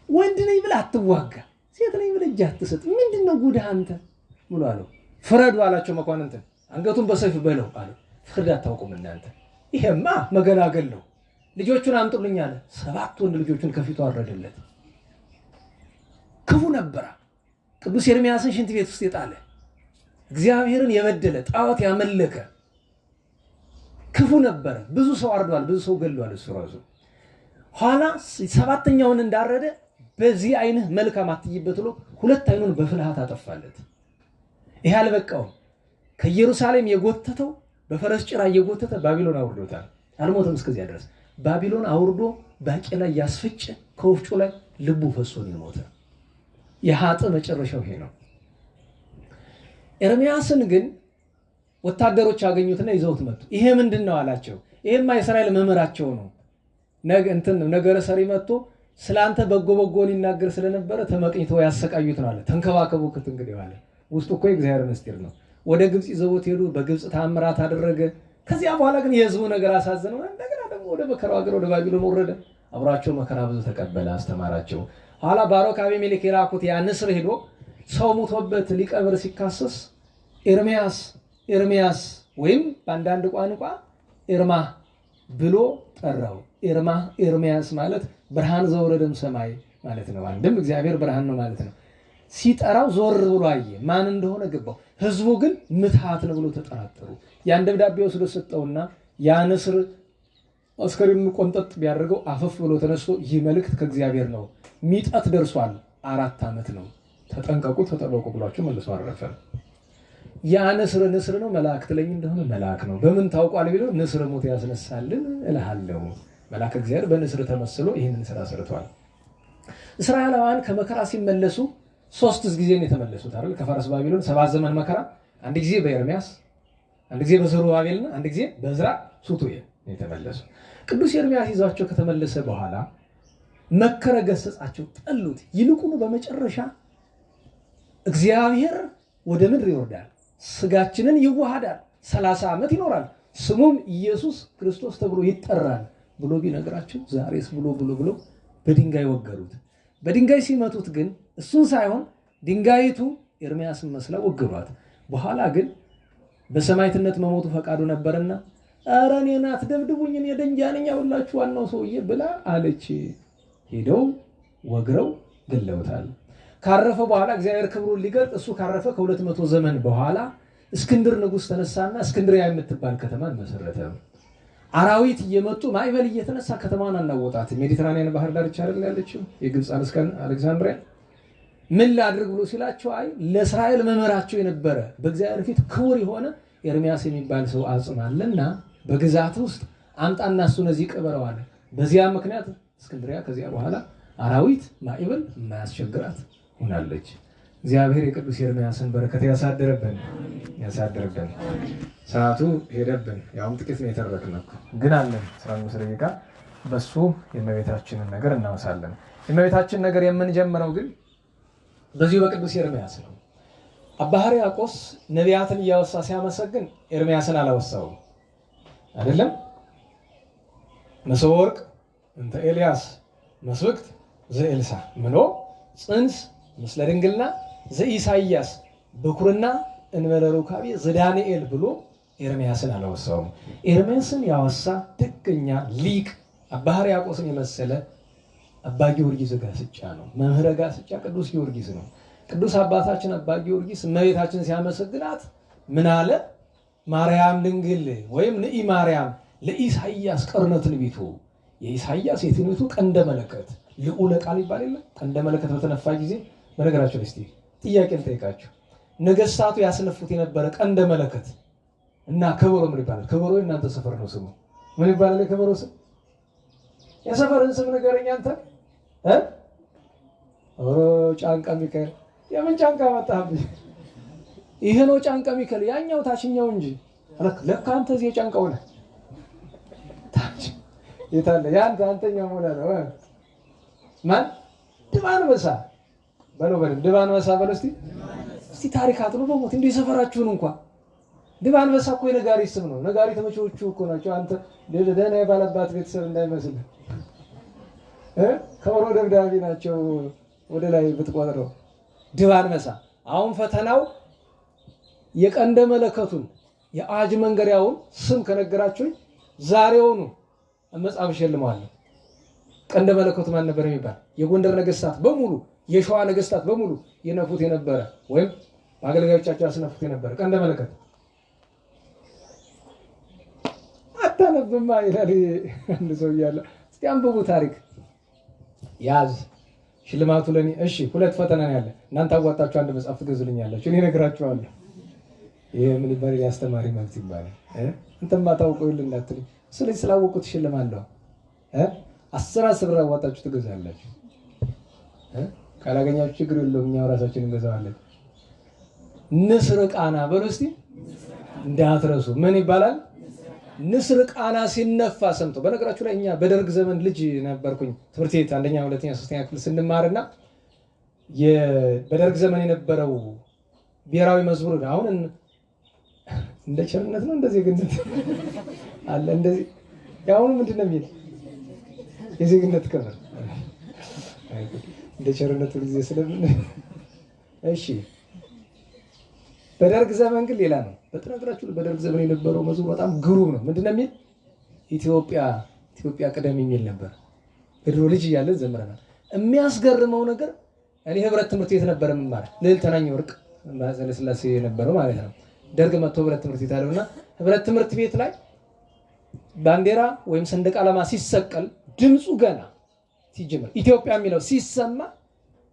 ወንድ ነኝ ብለህ አትዋጋ፣ ሴት ነኝ ብለህ እጅ አትሰጥ። ምንድነው ጉድህ አንተ ብሎ አለው። ፍረዱ አላቸው መኳንንትን። አንገቱን በሰይፍ በለው አለው። ፍርድ አታውቁም እናንተ፣ ይሄማ መገላገል ነው። ልጆቹን አምጡልኝ አለ። 7 ወንድ ልጆቹን ከፊቱ አረደለት። ክፉ ነበረ። ቅዱስ ኤርምያስን ሽንት ቤት ውስጥ የጣለ እግዚአብሔርን የበደለ ጣዖት ያመለከ ክፉ ነበረ። ብዙ ሰው አርዷል፣ ብዙ ሰው ገድሏል። እሱ ራሱ ኋላ 7ኛውን እንዳረደ በዚህ አይንህ መልካም አትይበት ብሎ 2 አይኑን በፍልሃት አጠፋለት። ይሄ አልበቃውም። ከኢየሩሳሌም የጎተተው በፈረስ ጭራ እየጎተተ ባቢሎን አውርዶታል። አልሞተም እስከዚያ ድረስ። ባቢሎን አውርዶ ባቄላ ያስፈጨ ከወፍጮ ላይ ልቡ ፈሶ ነው የሞተ። የኃጥእ መጨረሻው ይሄ ነው። ኤርምያስን ግን ወታደሮች አገኙትና ይዘውት መጡ። ይሄ ምንድነው አላቸው። ይሄማ የእስራኤል መምህራቸው ነው። ነገረ ሰሪ መጥቶ ስላንተ በጎ ሊናገር ስለነበረ ተመቅኝተው ያሰቃዩት ነው አለ። ተንከባከቡት እንግዲህ አለ። ውስጡ እኮ የእግዚአብሔር ምስጢር ነው። ወደ ግብጽ ይዘውት ሄዱ። በግብጽ ታምራት አደረገ። ከዚያ በኋላ ግን የሕዝቡ ነገር አሳዘነው። እንደገና ደግሞ ወደ መከራው ሀገር ወደ ባቢሎን ወረደ። አብራቸው መከራ ብዙ ተቀበለ፣ አስተማራቸው። ኋላ ባሮክ አቤሜሌክ የላኩት ያ ንስር ሄዶ ሰው ሙቶበት ሊቀብር ሲካሰስ ኤርምያስ ወይም በአንዳንድ ቋንቋ ኤርማ ብሎ ጠራው። ኤርምያስ ማለት ብርሃን ዘወረደም ሰማይ ማለት ነው። አንድም እግዚአብሔር ብርሃን ነው ማለት ነው። ሲጠራው ዞር ብሎ አየ፣ ማን እንደሆነ ገባው። ህዝቡ ግን ምትሃት ነው ብሎ ተጠራጠሩ። ያን ደብዳቤ ወስዶ ሰጠውና ያ ንስር አስከሬኑን ቆንጠጥ ቢያደርገው አፈፍ ብሎ ተነስቶ ይህ መልእክት ከእግዚአብሔር ነው፣ ሚጠት ደርሷል፣ 4 ዓመት ነው፣ ተጠንቀቁ ተጠበቁ ብሏቸው መልሶ አረፈ። ያ ንስር ነው፣ መልአክ ትለኝ እንደሆነ መልአክ ነው። በምን ታውቋል ቢለው ንስር ሞት ያስነሳልን እልሃለሁ። መልአክ እግዚአብሔር በንስር ተመስሎ ይህንን ስራ ሰርቷል። እስራኤላውያን ከመከራ ሲመለሱ 3 ጊዜ ነው የተመለሱት አይደል? ከፋርስ ባቢሎን 7 ዘመን መከራ፣ አንድ ጊዜ በኤርምያስ፣ አንድ ጊዜ በዘሩባቤልና አንድ ጊዜ በዕዝራ ሱቱኤል ነው የተመለሱ። ቅዱስ ኤርምያስ ይዟቸው ከተመለሰ በኋላ መከረ፣ ገሰጻቸው፣ ጠሉት። ይልቁኑ በመጨረሻ እግዚአብሔር ወደ ምድር ይወርዳል፣ ስጋችንን ይዋሃዳል፣ 30 ዓመት ይኖራል፣ ስሙም ኢየሱስ ክርስቶስ ተብሎ ይጠራል ብሎ ቢነግራቸው ዛሬስ ብሎ በድንጋይ ወገሩት። በድንጋይ ሲመቱት ግን እሱን ሳይሆን ድንጋይቱ ኤርምያስን መስላ ወገሯት። በኋላ ግን በሰማዕትነት መሞቱ ፈቃዱ ነበርና ኧረ እኔን አትደብድቡኝ እኔ ደንጃ ነኝ ያውላችሁ ዋናው ሰውዬ ብላ አለች። ሄደው ወግረው ገለውታል። ካረፈ በኋላ እግዚአብሔር ክብሩን ሊገልጥ እሱ ካረፈ ከ200 ዘመን በኋላ እስክንድር ንጉሥ ተነሳና እስክንድሪያ የምትባል ከተማን መሰረተ። አራዊት እየመጡ ማዕበል እየተነሳ ከተማን አናወጣት። ሜዲትራኒያን ባህር ዳርቻ አይደል ያለችው የግብጽ አሌክሳንድሪያ። ምን ላድርግ ብሎ ሲላቸው አይ ለእስራኤል መምህራቸው የነበረ በእግዚአብሔር ፊት ክቡር የሆነ ኤርምያስ የሚባል ሰው አጽናለና በግዛት ውስጥ አምጣና እሱን እዚህ ቅበረው አለ። በዚያ ምክንያት እስክንድሪያ ከዚያ በኋላ አራዊት ማዕበል የማያስቸግራት ሆናለች። እግዚአብሔር የቅዱስ ኤርምያስን በረከት ያሳድርብን። ሰዓቱ ሄደብን። ያውም ጥቂት ነው የተረክነው፣ ግን አለን 15 ደቂቃ በሱ የእመቤታችንን ነገር እናወሳለን። የእመቤታችን ነገር የምንጀምረው ግን በዚሁ በቅዱስ ኤርምያስ ነው። አባ ሕርያቆስ ነቢያትን እያወሳ ሲያመሰግን ኤርምያስን አላወሳውም አይደለም። መሶበ ወርቅ እንተ ኤልያስ መስብክት ዘኤልሳ ምኖ ጽንስ ምስለ ድንግልና ዘኢሳይያስ በኩርና እንበለ ሩካቤ ዘዳንኤል ብሎ ኤርምያስን አላወሳውም። ኤርምያስን ያወሳ ደገኛ ሊቅ አባ ሕርያቆስን የመሰለ አባ ጊዮርጊስ ዘጋስጫ ነው። መምህረ ጋስጫ ቅዱስ ጊዮርጊስ ነው። ቅዱስ አባታችን አባ ጊዮርጊስ እመቤታችን ሲያመሰግናት ምን አለ? ማርያም ድንግል ወይም ንኢ ማርያም ለኢሳይያስ ቀርነ ትንቢቱ፣ የኢሳይያስ የትንቢቱ ቀንደ መለከት ልዑለ ቃል ይባል የለ ቀንደ መለከት በተነፋ ጊዜ። በነገራችሁ ላይ እስቲ ጥያቄ ልጠይቃችሁ። ነገስታቱ ያስነፉት የነበረ ቀንደ መለከት እና ከበሮ ምን ይባላል? ከበሮ እናንተ ሰፈር ነው ስሙ ምን ይባላል? የከበሮ ስም የሰፈርን ስም ንገረኝ አንተ። ኦሮ ጫንቃ ሚካኤል። የምን ጫንቃ መጣብኝ? ይሄ ነው ጫንቃ ሚካኤል፣ ያኛው ታችኛው እንጂ። ለካ አንተ እዚህ ጫንቃው ነህ። ታች የታለ? ያንተ አንተኛው ሞላ ነው። ማን? ድባንበሳ በለው በለው። ድባንበሳ በለው እስቲ። እስቲ ታሪክ አጥኑ በሞት እንደ ሰፈራችሁን እንኳን። ድባንበሳ እኮ የነጋሪ ስም ነው። ነጋሪ ተመቾቹ እኮ ናቸው። አንተ ደህና የባለባት ቤተሰብ እንዳይመስል ከበሮ ደብዳቤ ናቸው። ወደ ላይ ብትቆጥረው ድባንበሳ። አሁን ፈተናው የቀንደ መለከቱን የአዋጅ መንገሪያውን ስም ከነገራችሁኝ ዛሬውኑ መጽሐፍ ሸልመዋለሁ። ቀንደ መለከቱ ማን ነበር የሚባል? የጎንደር ነገስታት በሙሉ የሸዋ ነገስታት በሙሉ የነፉት የነበረ ወይም አገልጋዮቻቸው ያስነፉት የነበረ ቀንደ መለከት። አታነብማ ይላል አንድ ሰው እያለ። እስቲ አንብቡ ታሪክ ያዝ። ሽልማቱ ለኔ። እሺ 2 ፈተና ነው ያለ። እናንተ አዋጣችሁ አንድ መጽሐፍ ትገዙልኛላችሁ፣ እኔ እነግራችኋለሁ። ይሄ ምን ይባላል? ያስተማሪ መብት ይባላል። እንተማ ታውቀው ይል እንዳትልኝ። ስለዚህ ስላወቁት ሽልማለሁ። 10 ብር አዋጣችሁ ትገዛላችሁ። ካላገኛችሁ ችግር የለውም፣ እኛው ራሳችን እንገዛዋለን። ንስር ቃና በሉ እስቲ እንዳትረሱ። ምን ይባላል? ንስር ቃና ሲነፋ ሰምቶ። በነገራችሁ ላይ እኛ በደርግ ዘመን ልጅ ነበርኩኝ። ትምህርት ቤት 1ኛ 2ኛ 3ኛ ክፍል ስንማርና በደርግ ዘመን የነበረው ብሔራዊ መዝሙር አሁን እንደ ቸርነት ነው እንደዚህ ግንት አለ እንደዚህ ያው ምንድነው የሚል የዜግነት ክብር እንደ ቸርነት ጊዜ ስለምን። እሺ በደርግ ዘመን ግን ሌላ ነው። በተነገራችሁ በደርግ ዘመን የነበረው መዝሙር በጣም ግሩም ነው። ምንድነው የሚል? ኢትዮጵያ ቀደም የሚል ነበር። በድሮ ልጅ እያለን ዘምረናል። የሚያስገርመው ነገር እኔ ህብረት ትምህርት ቤት ነበር የምማር። ልዕልተናኝ ወርቅ ስላሴ የነበረው ማለት ነው። ደርግ መጥቶ ህብረት ትምህርት ቤት አለውና ህብረት ትምህርት ቤት ላይ ባንዲራ ወይም ሰንደቅ ዓላማ ሲሰቀል ድምፁ ገና ሲጀምር ኢትዮጵያ የሚለው ሲሰማ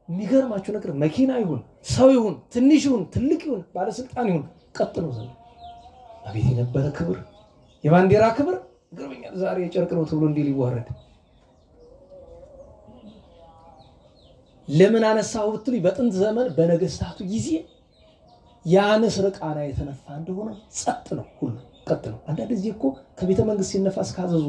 የሚገርማችሁ ነገር መኪና ይሁን ሰው ይሁን ትንሽ ይሁን ትልቅ ይሁን ባለስልጣን ይሁን ቀጥሎ ዘለ አቤት የነበረ ክብር፣ የባንዲራ ክብር ግርመኛል። ዛሬ የጨርቅ ነው ተብሎ እንዲህ ሊዋረድ ለምን አነሳው ብትሉ በጥንት ዘመን በነገስታቱ ጊዜ ያንስር ቃና የተነፋ እንደሆነ ጸጥ ነው ሁሉ ቀጥ ነው። አንዳንድ ጊዜ እኮ ከቤተ መንግስት ሲነፋስ ካዘዙ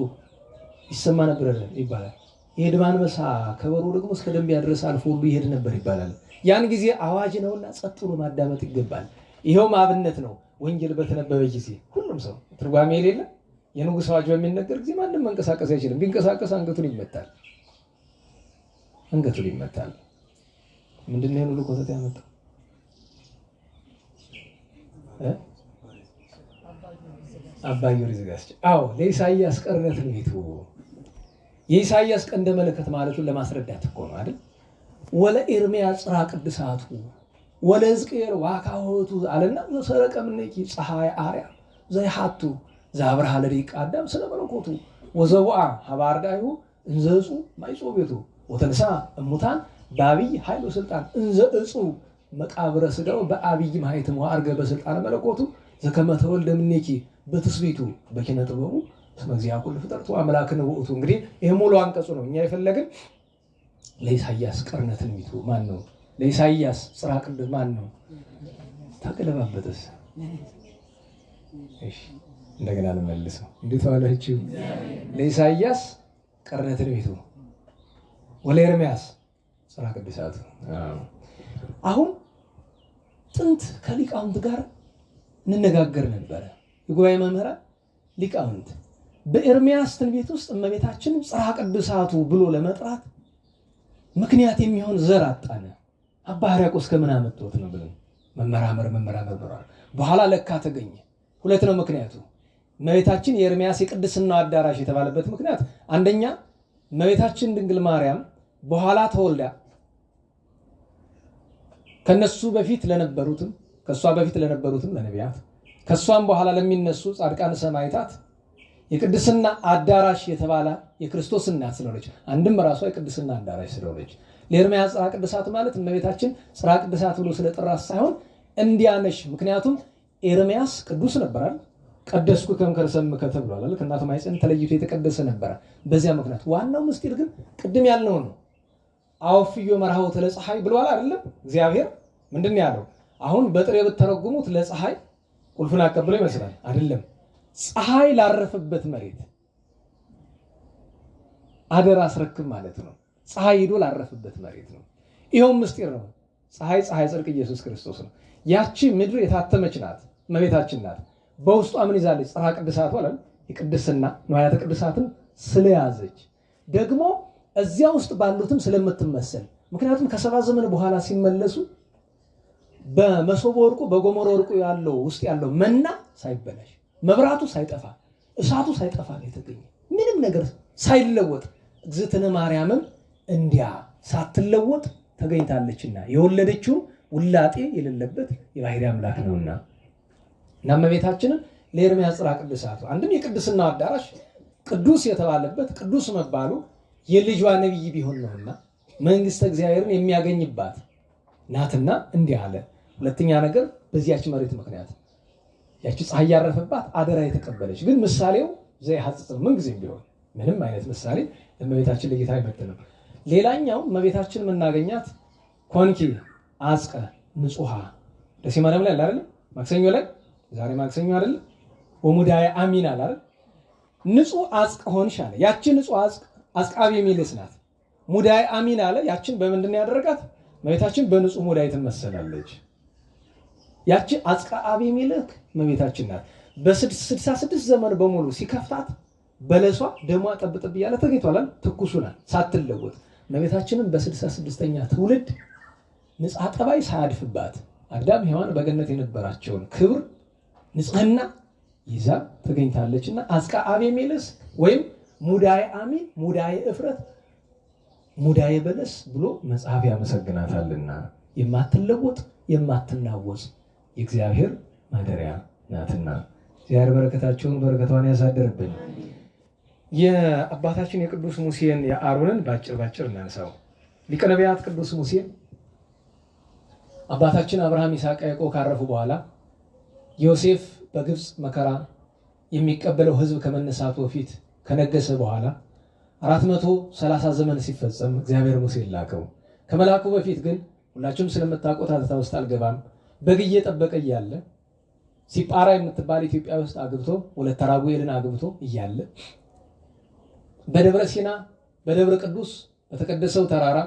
ይሰማ ነበር ይባላል። የድባንበሳ ከበሮ ደግሞ እስከ ደንቢያ ድረስ አልፎ ሁሉ ይሄድ ነበር ይባላል። ያን ጊዜ አዋጅ ነውና ጸጥ ብሎ ማዳመጥ ይገባል። ይሄውም አብነት ነው። ወንጌል በተነበበ ጊዜ ሁሉም ሰው ትርጓሜ የሌለ የንጉሥ አዋጅ በሚነገር ጊዜ ማንም መንቀሳቀስ አይችልም። ቢንቀሳቀስ አንገቱን ይመታል። ምንድነው ሁሉ ኮተት ያመጣው? አባ ጊዮርጊስ ዘጋስጫ። አዎ ለኢሳይያስ ቀርነ ትንቢቱ የኢሳይያስ ቀንደ መለከት ማለቱን ለማስረዳት እኮ ነው አይደል? ወለ ኤርምያስ ጽራ ቅዱሳቱ ወለ ሕዝቅኤል ዋካሆቱ አለና ዘሰረቀ ምንኪ ፀሐይ አርያ ዘይሐቱ ዛብርሃ ለዲቅ አዳም ስለ መለኮቱ ወዘውአ ሀባርዳዩ እንዘጹ ማይጾ ቤቱ ወተንሳ እሙታን በአብይ ኃይሉ ስልጣን እንዘ እጹ መቃብረ ስጋው በአብይ ማህተም ወአርገ በስልጣን መለኮቱ ዘከመ ተወልደ ምንኪ በትስቢቱ በኪነ ጥበቡ እስመ እግዚአብሔር ሁሉ ፍጥረቱ አምላክነ ውእቱ። እንግዲህ ይሄ ሙሉ አንቀጹ ነው። እኛ የፈለግን ለኢሳይያስ ቀርነ ትንቢቱ ማን ነው? ለኢሳይያስ ጽራ ቅዱስ ማን ነው? ተቀለባበተስ? እሺ እንደገና እንመልሰው። እንዴት ዋላችሁ? ለኢሳይያስ ቀርነ ትንቢቱ ወለ ኤርምያስ ጽራ ቅዱሳቱ። አሁን ጥንት ከሊቃውንት ጋር እንነጋገር ነበር። የጉባኤ መምህራን ሊቃውንት በኤርምያስ ትንቢት ውስጥ እመቤታችን ጽርሐ ቅዱሳቱ ብሎ ለመጥራት ምክንያት የሚሆን ዘር አጣነ። አባ ሕርያቆስ ከምን አመጣሁት ነው ብለን መመራመር ብሏል። በኋላ ለካ ተገኘ። ሁለት ነው ምክንያቱ። እመቤታችን የኤርምያስ የቅድስናው አዳራሽ የተባለበት ምክንያት አንደኛ እመቤታችን ድንግል ማርያም በኋላ ተወልዳ ከነሱ በፊት ለነበሩትም ከሷ በፊት ለነበሩትም ለነቢያት ከሷም በኋላ ለሚነሱ ጻድቃን ሰማዕታት የቅድስና አዳራሽ የተባለ የክርስቶስ እናት ስለሆነች አንድም ራሷ የቅድስና አዳራሽ ስለሆነች ለኤርምያስ ጽርሐ ቅዱሳት ማለት እመቤታችን ጽርሐ ቅዱሳት ብሎ ስለጠራት ሳይሆን እንዲያነሽ። ምክንያቱም ኤርምያስ ቅዱስ ነበራል። ቀደስኩ ከመከርሰምከ ተብሏል። ከእናቱ ማኅፀን ተለይቶ የተቀደሰ ነበር። በዚያ ምክንያት ዋናው ምስጢር ግን ቅድም ያልነው ነው። አውፍዮ መርሃው ለፀሐይ ብሏል አይደለም? እግዚአብሔር ምንድን ያለው? አሁን በጥሬ ብትተረጉሙት ለፀሐይ ቁልፉን አቀብሎ ይመስላል አይደለም። ፀሐይ ላረፈበት መሬት አደራ አስረክብ ማለት ነው። ፀሐይ ሄዶ ላረፈበት መሬት ነው። ይሄው ምስጢር ነው። ፀሐይ ጽድቅ ኢየሱስ ክርስቶስ ነው። ያቺ ምድር የታተመች ናት፣ እመቤታችን ናት። በውስጧ ምን ይዛለች? ጽርሐ ቅዱሳቱ አለ የቅድስና ንዋያተ ቅዱሳትን ስለያዘች ደግሞ እዚያ ውስጥ ባሉትም ስለምትመሰል። ምክንያቱም ከሰባ ዘመን በኋላ ሲመለሱ በመሶበ ወርቁ በጎሞረ ወርቁ ያለው ውስጥ ያለው መና ሳይበላሽ መብራቱ ሳይጠፋ እሳቱ ሳይጠፋ ነው የተገኘ። ምንም ነገር ሳይለወጥ እግዝእትነ ማርያምም እንዲያ ሳትለወጥ ተገኝታለችና የወለደችው ውላጤ የሌለበት የባህሪ አምላክ ነውና እና እመቤታችንን ለኤርምያስ ጽርሐ ቅዱሳቱ አንድም የቅድስናው አዳራሽ ቅዱስ የተባለበት ቅዱስ መባሉ የልጇ ነብይ ቢሆን ነውና መንግስተ እግዚአብሔርን የሚያገኝባት ናትና እንዲህ አለ። ሁለተኛ ነገር በዚያች መሬት ምክንያት ያቺ ፀሐይ ያረፈባት አደራ የተቀበለች ግን ምሳሌው ዘይሐጽጽ ምን ጊዜም ቢሆን ምንም አይነት ምሳሌ ለእመቤታችን ለጌታ አይመጥንም። ሌላኛው እመቤታችን የምናገኛት ኮንኪ አጽቀ ንጹሃ ደሴ ማርያም ላይ አይደል? ማክሰኞ ላይ ዛሬ ማክሰኞ አይደል? ወሙዳየ አሚን አለ አይደል? ንጹህ አጽቅ ሆንሽ አለ። ያቺ ንጹህ አጽቃቢ የሚልስ ናት። ሙዳየ አሚን አለ። ያችን በምንድን ነው ያደረጋት? እመቤታችን በንጹህ ሙዳይ ትመሰላለች። ያቺ አጽቃቢ የሚልክ እመቤታችን ናት። በ66 ዘመን በሙሉ ሲከፍታት በለሷ ደሟ ጠብጥብ እያለ ተገኝቷል። ትኩሱ ናት ሳትለወጥ። እመቤታችንም በ66ኛ ትውልድ ንጽሐ ጠባይ ሳያድፍባት አዳም ሔዋን በገነት የነበራቸውን ክብር ንጽህና ይዛ ተገኝታለችና አጽቃቢ የሚልስ ወይም ሙዳየ አሚን ሙዳየ እፍረት ሙዳየ በለስ ብሎ መጽሐፍ ያመሰግናታልና የማትለወጥ የማትናወጽ የእግዚአብሔር ማደሪያ ናትና እግዚአብሔር በረከቷን ያሳድርብን። የአባታችን የቅዱስ ሙሴን የአሮንን ባጭር እናንሳው። ሊቀ ነቢያት ቅዱስ ሙሴ አባታችን አብርሃም ይስሐቅ ያዕቆብ ካረፉ በኋላ ዮሴፍ በግብፅ መከራ የሚቀበለው ሕዝብ ከመነሳቱ በፊት ከነገሰ በኋላ 430 ዘመን ሲፈጸም እግዚአብሔር ሙሴን ላከው። ከመላኩ በፊት ግን ሁላችሁም ስለምታውቁት አልታ ውስጥ አልገባም። በግ እየጠበቀ እያለ ሲጳራ የምትባል ኢትዮጵያ ውስጥ አግብቶ ወለተ ራጉኤልን አግብቶ እያለ በደብረ ሲና በደብረ ቅዱስ በተቀደሰው ተራራ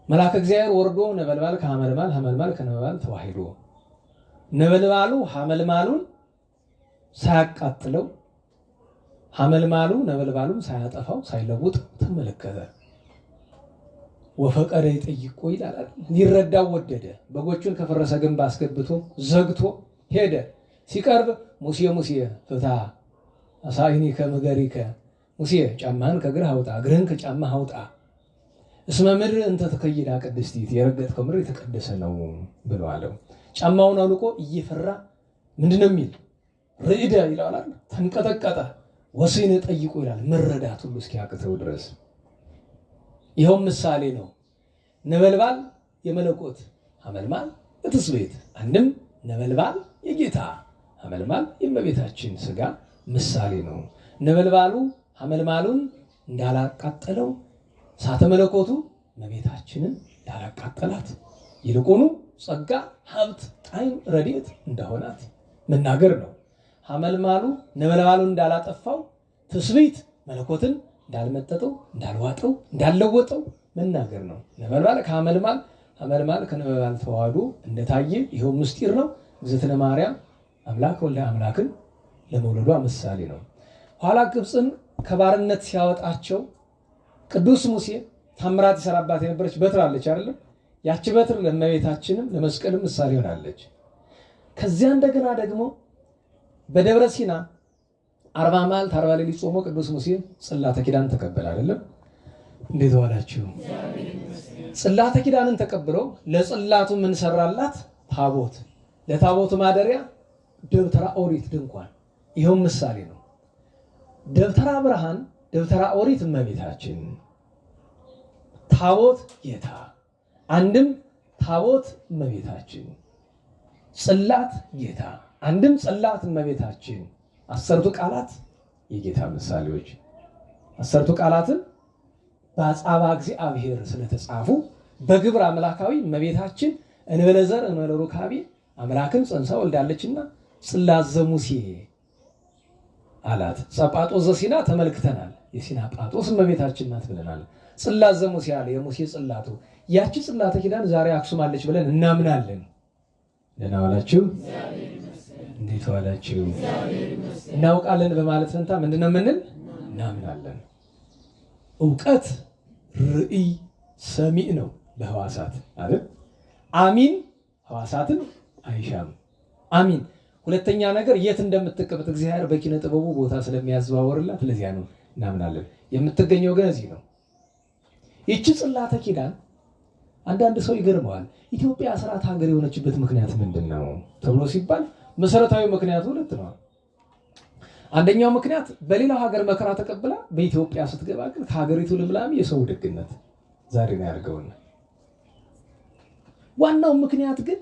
መልአከ እግዚአብሔር ወርዶ ነበልባል ከሐመልማል ሐመልማል ከነበልባል ተዋሂዶ ነበልባሉ ሐመልማሉን ሳያቃጥለው ሐመልማሉ ነበልባሉን ሳያጠፋው ሳይለውጥ ተመለከተ። ወፈቀደ ይጠይቆ ይላል። ሊረዳው ወደደ። በጎቹን ከፈረሰ ግንብ አስገብቶ ዘግቶ ሄደ። ሲቀርብ ሙሴ ፍታ አሳይኒከ ምገሪከ ሙሴ ጫማህን ከእግርህ አውጣ፣ እግርህን ከጫማህ አውጣ። እስመ ምድር እንተ ተከይዳ ቅድስቲት የረገጥከው ምድር የተቀደሰ ነው ብሎ አለው። ጫማውን አውልቆ እየፈራ ምንድነው የሚል ርዕደ ይላል። ተንቀጠቀጠ። ወስነ ጠይቆ ይላል። መረዳት ሁሉ እስኪያቅተው ድረስ ይሄው ምሳሌ ነው። ነበልባል የመለኮት ሐመልማል የትስብእት አንድም ነበልባል የጌታ ሐመልማል የእመቤታችን ሥጋ ምሳሌ ነው። ነበልባሉ ሐመልማሉን እንዳላቃጠለው እሳተ መለኮቱ እመቤታችንን እንዳላቃጠላት ይልቁኑ ጸጋ ሀብት ጣዕም ረድኤት እንደሆናት መናገር ነው። ሐመልማሉ ነበልባሉን እንዳላጠፋው ትስብእት መለኮትን እንዳልመጠጠው እንዳልዋጠው እንዳልለወጠው መናገር ነው። ነበልባል ከሐመልማል አመልማል ከነበልባል ተዋህዶ እንደታየ ይሄው ምስጢር ነው። እግዝእትነ ማርያም አምላክ ወልደ አምላክን ለመውለዷ ምሳሌ ነው። ኋላ ግብፅን ከባርነት ሲያወጣቸው ቅዱስ ሙሴ ታምራት ይሰራባት የነበረች በትር አለች አይደል? ያቺ በትር ለእመቤታችንም ለመስቀልም ምሳሌ ሆናለች። ከዚያ እንደገና ደግሞ በደብረ ሲና 40 መዓልት 40 ሌሊት ጾሞ ቅዱስ ሙሴ ጽላተ ኪዳን ተቀበለ አይደለም? እንዴት ዋላችሁ? ጽላተ ኪዳንን ተቀብለው ለጽላቱ ምን ሰራላት? ታቦት። ለታቦቱ ማደሪያ ደብተራ ኦሪት ድንኳን፣ ይሄው ምሳሌ ነው። ደብተራ ብርሃን፣ ደብተራ ኦሪት እመቤታችን፣ ታቦት ጌታ። አንድም ታቦት እመቤታችን፣ ጽላት ጌታ፣ አንድም ጽላት እመቤታችን። 10ቱ ቃላት የጌታ ምሳሌዎች። 10ቱ ቃላትን በአጻባ እግዚአብሔር ስለተጻፉ በግብር አምላካዊ እመቤታችን እንበለ ዘር እንበለ ሩካቤ አምላክን ጸንሳ ወልዳለችና ጽላት ዘሙሴ አላት። ጸጳጦስ ዘሲና ተመልክተናል። የሲና ጳጦስ እመቤታችን ናት ብለናል። ጽላት ዘሙሴ አለ፣ የሙሴ ጽላቱ። ያቺ ጽላተ ኪዳን ዛሬ አክሱም አለች ብለን እናምናለን። ደህና ዋላችሁ? እንዴት ዋላችሁ? እናውቃለን በማለት ፈንታ ምንድነው የምንል? እናምናለን። ዕውቀት ርእይ ሰሚዕ ነው በህዋሳት አይደል? አሚን ህዋሳትን አይሻም። አሚን ሁለተኛ ነገር የት እንደምትቀመጥ እግዚአብሔር በኪነ ጥበቡ ቦታ ስለሚያዘዋወርላት ለዚያ ነው እናምናለን። የምትገኘው ግን እዚህ ነው። ይህች ጽላተ ኪዳን አንዳንድ ሰው ይገርመዋል። ኢትዮጵያ አስራት ሀገር የሆነችበት ምክንያት ምንድነው ተብሎ ሲባል መሰረታዊ ምክንያቱ ሁለት ነው። አንደኛው ምክንያት በሌላው ሀገር መከራ ተቀብላ በኢትዮጵያ ስትገባ ግን ከሀገሪቱ ልምላሜ የሰው ደግነት ዛሬ ነው ያርገውና፣ ዋናው ምክንያት ግን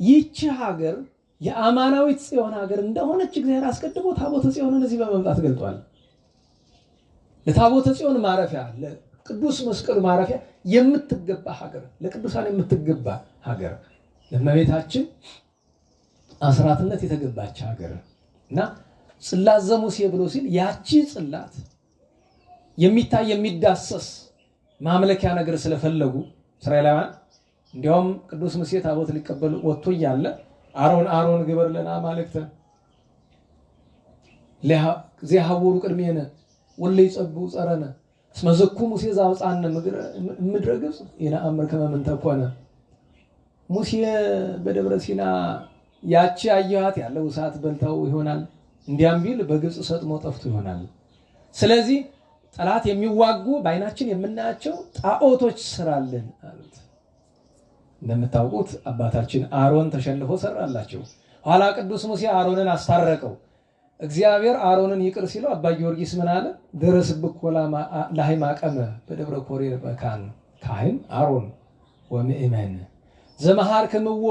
ይህች ሀገር የአማናዊት ጽዮን ሀገር እንደሆነች እግዚአብሔር አስቀድሞ ታቦተ ጽዮንን እዚህ በመምጣት ገልጧል። ለታቦተ ጽዮን ማረፊያ፣ ለቅዱስ መስቀሉ ማረፊያ የምትገባ ሀገር፣ ለቅዱሳን የምትገባ ሀገር፣ ለእመቤታችን አስራትነት የተገባች ሀገር እና ጽላት ዘሙሴ ብሎ ሲል ያቺ ጽላት የሚታይ የሚዳሰስ ማምለኪያ ነገር ስለፈለጉ እስራኤላውያን እንዲያውም ቅዱስ ሙሴ ታቦት ሊቀበል ወጥቶ እያለ አሮን ግበር ለና ማለክተ ለዚያውሩ ቅድሜነ ወለ ይጸቡ ጸረነ ስመዘኩ ሙሴ ዛውፃነ ምድረ ግብፅ ይናአምር ከመምን ተኮነ። ሙሴ በደብረ ሲና ያቺ አየሃት ያለው ሰዓት በልተው ይሆናል፣ እንዲያም ቢል በግብፅ ሰጥሞ ጠፍቶ ይሆናል። ስለዚህ ጠላት የሚዋጉ በአይናችን የምናያቸው ጣዖቶች ስራልን አሉት። እንደምታውቁት አባታችን አሮን ተሸንፎ ሰራላቸው። ኋላ ቅዱስ ሙሴ አሮንን አስታረቀው። እግዚአብሔር አሮንን ይቅር ሲለው አባ ጊዮርጊስ ምን አለ? ደረስብክ ለሃይማ ቀመ በደብረ ኮሬር በካን ካህን አሮን ወምእመን ዘመሃርክምዎ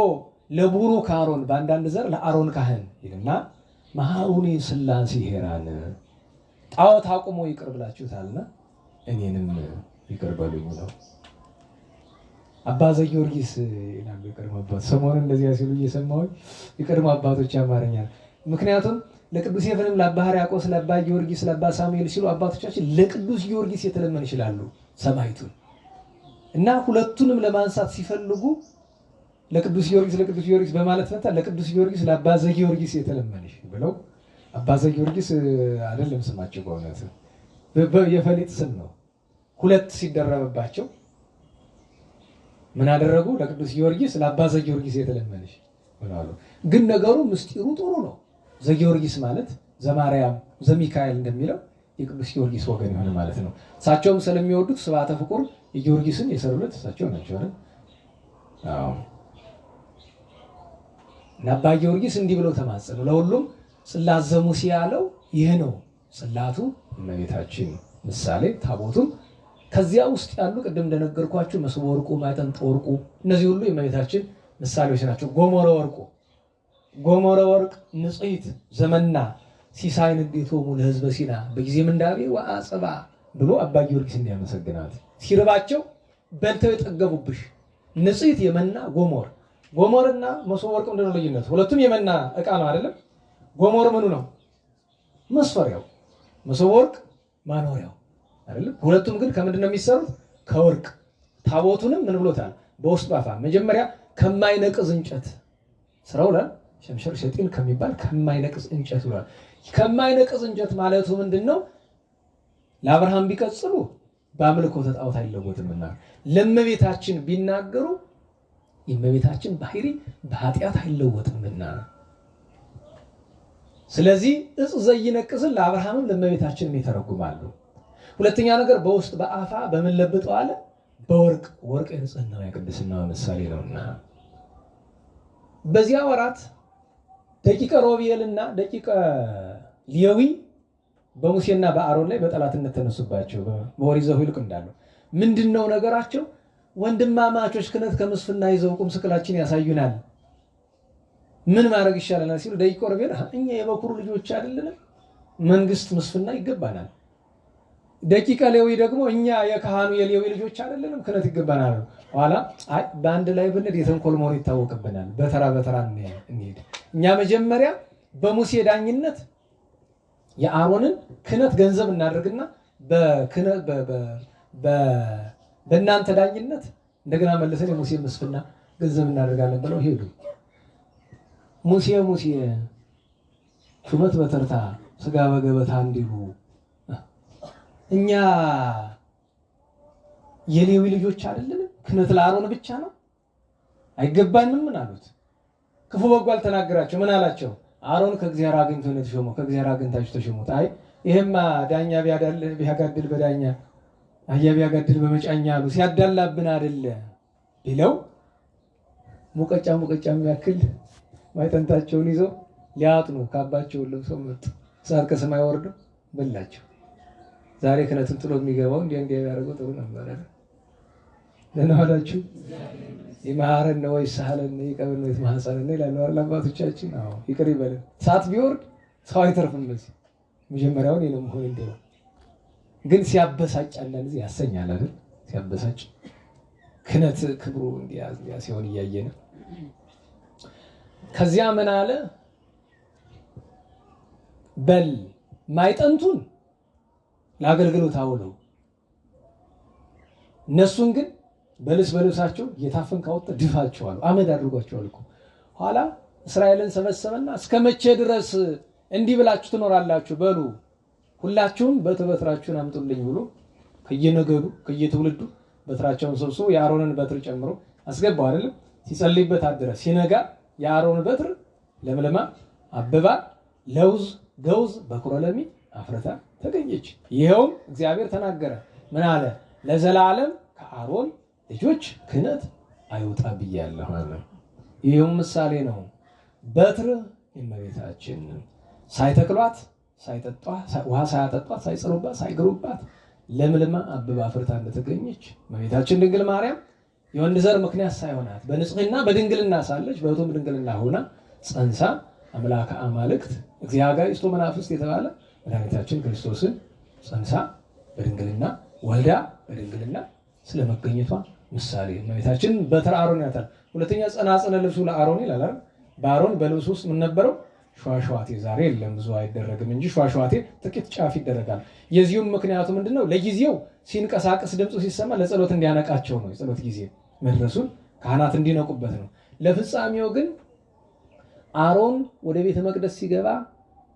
ለቡሩክ አሮን፣ በአንዳንድ ዘር ለአሮን ካህን ይልና መሃሩኒ ስላሴ ሄራን ጣዖት አቁሞ ይቅር ብላችሁታልና እኔንም ይቅር በሉኝ ነው። አባ ዘጊዮርጊስ ይላሉ የቀድሞ አባት። ሰሞኑን እንደዚያ ሲሉ እየሰማሁኝ የቀድሞ አባቶች ያማርኛል። ምክንያቱም ለቅዱስ ኤፍሬም፣ ለአባ ሕርያቆስ፣ ለአባ ጊዮርጊስ፣ ለአባ ሳሙኤል ሲሉ አባቶቻችን ለቅዱስ ጊዮርጊስ የተለመን ይችላሉ ሰማዕቱን እና ሁለቱንም ለማንሳት ሲፈልጉ ለቅዱስ ጊዮርጊስ በማለት ፈንታ ለቅዱስ ጊዮርጊስ ለአባ ዘጊዮርጊስ የተለመንሽ ብለው፣ አባ ዘጊዮርጊስ አይደለም ስማቸው በእውነት የፈሊጥ ስም ነው። ሁለት ሲደረብባቸው ምን አደረጉ? ለቅዱስ ጊዮርጊስ ለአባ ዘጊዮርጊስ የተለመንሽ ብለዋል። ግን ነገሩ ምስጢሩ ጥሩ ነው። ዘጊዮርጊስ ማለት ዘማርያም ዘሚካኤል እንደሚለው የቅዱስ ጊዮርጊስ ወገን የሆነ ማለት ነው። እሳቸውም ስለሚወዱት ስብዓተ ፍቁር የጊዮርጊስን የሰሩለት እሳቸው ናቸው አይደል? አዎ። አባ ጊዮርጊስ እንዲህ ብለው ተማጸኑ። ለሁሉም ጽላት ዘሙሴ ያለው ይህ ነው። ጽላቱ እመቤታችን ምሳሌ፣ ታቦቱም ከዚያ ውስጥ ያሉ ቅድም እንደነገርኳችሁ መስቦ ወርቁ፣ ማዕጠንተ ወርቁ እነዚህ ሁሉ የእመቤታችን ምሳሌዎች ናቸው። ጎሞረ ወርቅ ንጽሕት ዘመና ሲሳይ ንዴቶሙ ለሕዝበ ሲና በጊዜ ምንዳቤ ወአጽባ ብሎ አባ ጊዮርጊስ እንዲያመሰግናት ሲርባቸው በልተው የጠገቡብሽ ንጽሕት የመና ጎሞርና መስቦ ወርቅ ምንድነው ልዩነቱ? ሁለቱም የመና ዕቃ ነው አይደለም? ጎሞር ምኑ ነው? መስፈሪያው። መስቦ ወርቅ ማኖሪያው አይደለም? ሁለቱም ግን ከምንድን ነው የሚሰሩት? ከወርቅ። ታቦቱንም ምን ብሎታል? በውስጥ ባፋ መጀመሪያ ከማይነቅዝ እንጨት ስራው ላይ ሸምሸር ሸጢን ከሚባል ከማይነቅዝ እንጨት ብሏል። ከማይነቅዝ እንጨት ማለቱ ምንድነው? ለአብርሃም ቢቀጽሉ በአምልኮተ ጣዖት አይለወጥምና ለእመቤታችን ቢናገሩ የእመቤታችን ባህሪ በኃጢአት አይለወጥምና። ስለዚህ እጽ ዘይነቅዝን ለአብርሃምም ለእመቤታችንም ይተረጉማሉ። ሁለተኛ ነገር በውስጥ በአፋ በምን ለብጠው አለ? በወርቅ። ወርቅ የንጽህናው የቅድስናው ምሳሌ ነውና በዚያ ወራት ደቂቀ ሮቤልና ደቂቀ ሌዊ በሙሴና በአሮን ላይ በጠላትነት ተነሱባቸው። በኦሪት ዘኍልቍ እንዳለው ምንድነው ነገራቸው? ወንድማማቾች ክህነት ከምስፍና ይዘው ቁም ስቅላችን ያሳዩናል፣ ምን ማድረግ ይሻለናል ሲሉ ደቂቀ ሮቤል እኛ የበኩሩ ልጆች አይደለንም? መንግስት ምስፍና ይገባናል። ደቂቀ ሌዊ ደግሞ እኛ የካህኑ የሌዊ ልጆች አይደለንም? ክህነት ይገባናል። ኋላ አይ በአንድ ላይ ብንሄድ የተንኮል መሆኑ ይታወቅብናል፣ በተራ በተራ እንሄድ። እኛ መጀመሪያ በሙሴ ዳኝነት የአሮንን ክህነት ገንዘብ እናደርግና በእናንተ ዳኝነት እንደገና መልሰን የሙሴ ምስፍና ገንዘብ እናደርጋለን ብለው ሄዱ። ሙሴ ሹመት በተርታ ስጋ በገበታ እንዲሉ እኛ የሌዊ ልጆች አይደለንም? ክህነት ለአሮን ብቻ ነው አይገባንም? ምን አሉት? ክፉ በጎ አልተናገራቸው። ምን አላቸው? አሮን ከእግዚአብሔር አግኝቶ ነው የተሾመው፣ ከእግዚአብሔር አግኝታችሁ ተሾሙት። አይ ይሄማ ዳኛ ቢያጋድል በዳኛ አህያ ቢያጋድል በመጫኛ አሉ፣ ሲያዳላብን አይደለ ቢለው ሙቀጫ የሚያክል ማይጠንታቸውን ይዘው ሊያጥኑ ካባቸውን ለብሰው መጡ። እሳት ከሰማይ ወርዶ በላቸው። ዛሬ ክህነትን ጥሎ የሚገባው እንዲያ ያደርገው ጥሩ ነበር። ደህና ዋላችሁ። ይማረን ነው ይሳለን ይቀበል ነው ይማሳለን ነው ይላሉ አባቶቻችን። አዎ ይቅር ይበለን። እሳት ቢወርድ ሰው አይተርፍም። በዚህ መጀመሪያውን የለም ሆነ እንደው ግን ሲያበሳጭ አንዳንድ ጊዜ ያሰኛል አይደል? ሲያበሳጭ ክህነት ክብሩ እንዲያ ሲሆን እያየነ ከዚያ ምን አለ? በል ማይጠንቱን ለአገልግሎት አውለው፣ እነሱን ግን በልብሳቸው እየታፈን ካወጣ ድፋቸዋል፣ አመድ አድርጓቸዋል እኮ። ኋላ እስራኤልን ሰበሰበና እስከ መቼ ድረስ እንዲህ ብላችሁ ትኖራላችሁ? በሉ ሁላችሁም በትራችሁን አምጡልኝ ብሎ ከየነገዱ ከየትውልዱ በትራቸውን ሰብስቦ የአሮንን በትር ጨምሮ አስገባው አይደለም። ሲጸልይበት አደረ። ሲነጋ የአሮን በትር ለምለማ አበባ ለውዝ ገውዝ በኩረ ለሚ አፍርታ ተገኘች። ይሄውም እግዚአብሔር ተናገረ። ምን አለ? ለዘላለም ከአሮን ልጆች ክህነት አይወጣ ብያለሁ አለ። ይሄውም ምሳሌ ነው። በትር የእመቤታችን ሳይተክሏት ውሃ ሳያጠጧት ሳይጸሩባት ሳይግሩባት ለምልማ አበባ አፍርታ እንደተገኘች እመቤታችን ድንግል ማርያም የወንድ ዘር ምክንያት ሳይሆናት በንጽህና በድንግልና ሳለች በሕቱም ድንግልና ሆና ጸንሳ አምላከ አማልክት እግዚአብሔር እስቶ መናፍስት የተባለ መድኃኒታችን ክርስቶስን ጸንሳ በድንግልና ወልዳ በድንግልና ስለመገኘቷ ምሳሌ እመቤታችን በትረ አሮን ያታል። ሁለተኛ ጸናጽነ ልብሱ ለአሮን ይላል። በአሮን በልብሱ ውስጥ ምን ነበረው? ሸዋሸዋቴ። ዛሬ የለም ብዙ አይደረግም እንጂ ሸዋሸዋቴ ጥቂት ጫፍ ይደረጋል። የዚሁም ምክንያቱ ምንድነው? ለጊዜው ሲንቀሳቀስ ድምፁ ሲሰማ ለጸሎት እንዲያነቃቸው ነው። የጸሎት ጊዜ መድረሱን ካህናት እንዲነቁበት ነው። ለፍጻሜው ግን አሮን ወደ ቤተ መቅደስ ሲገባ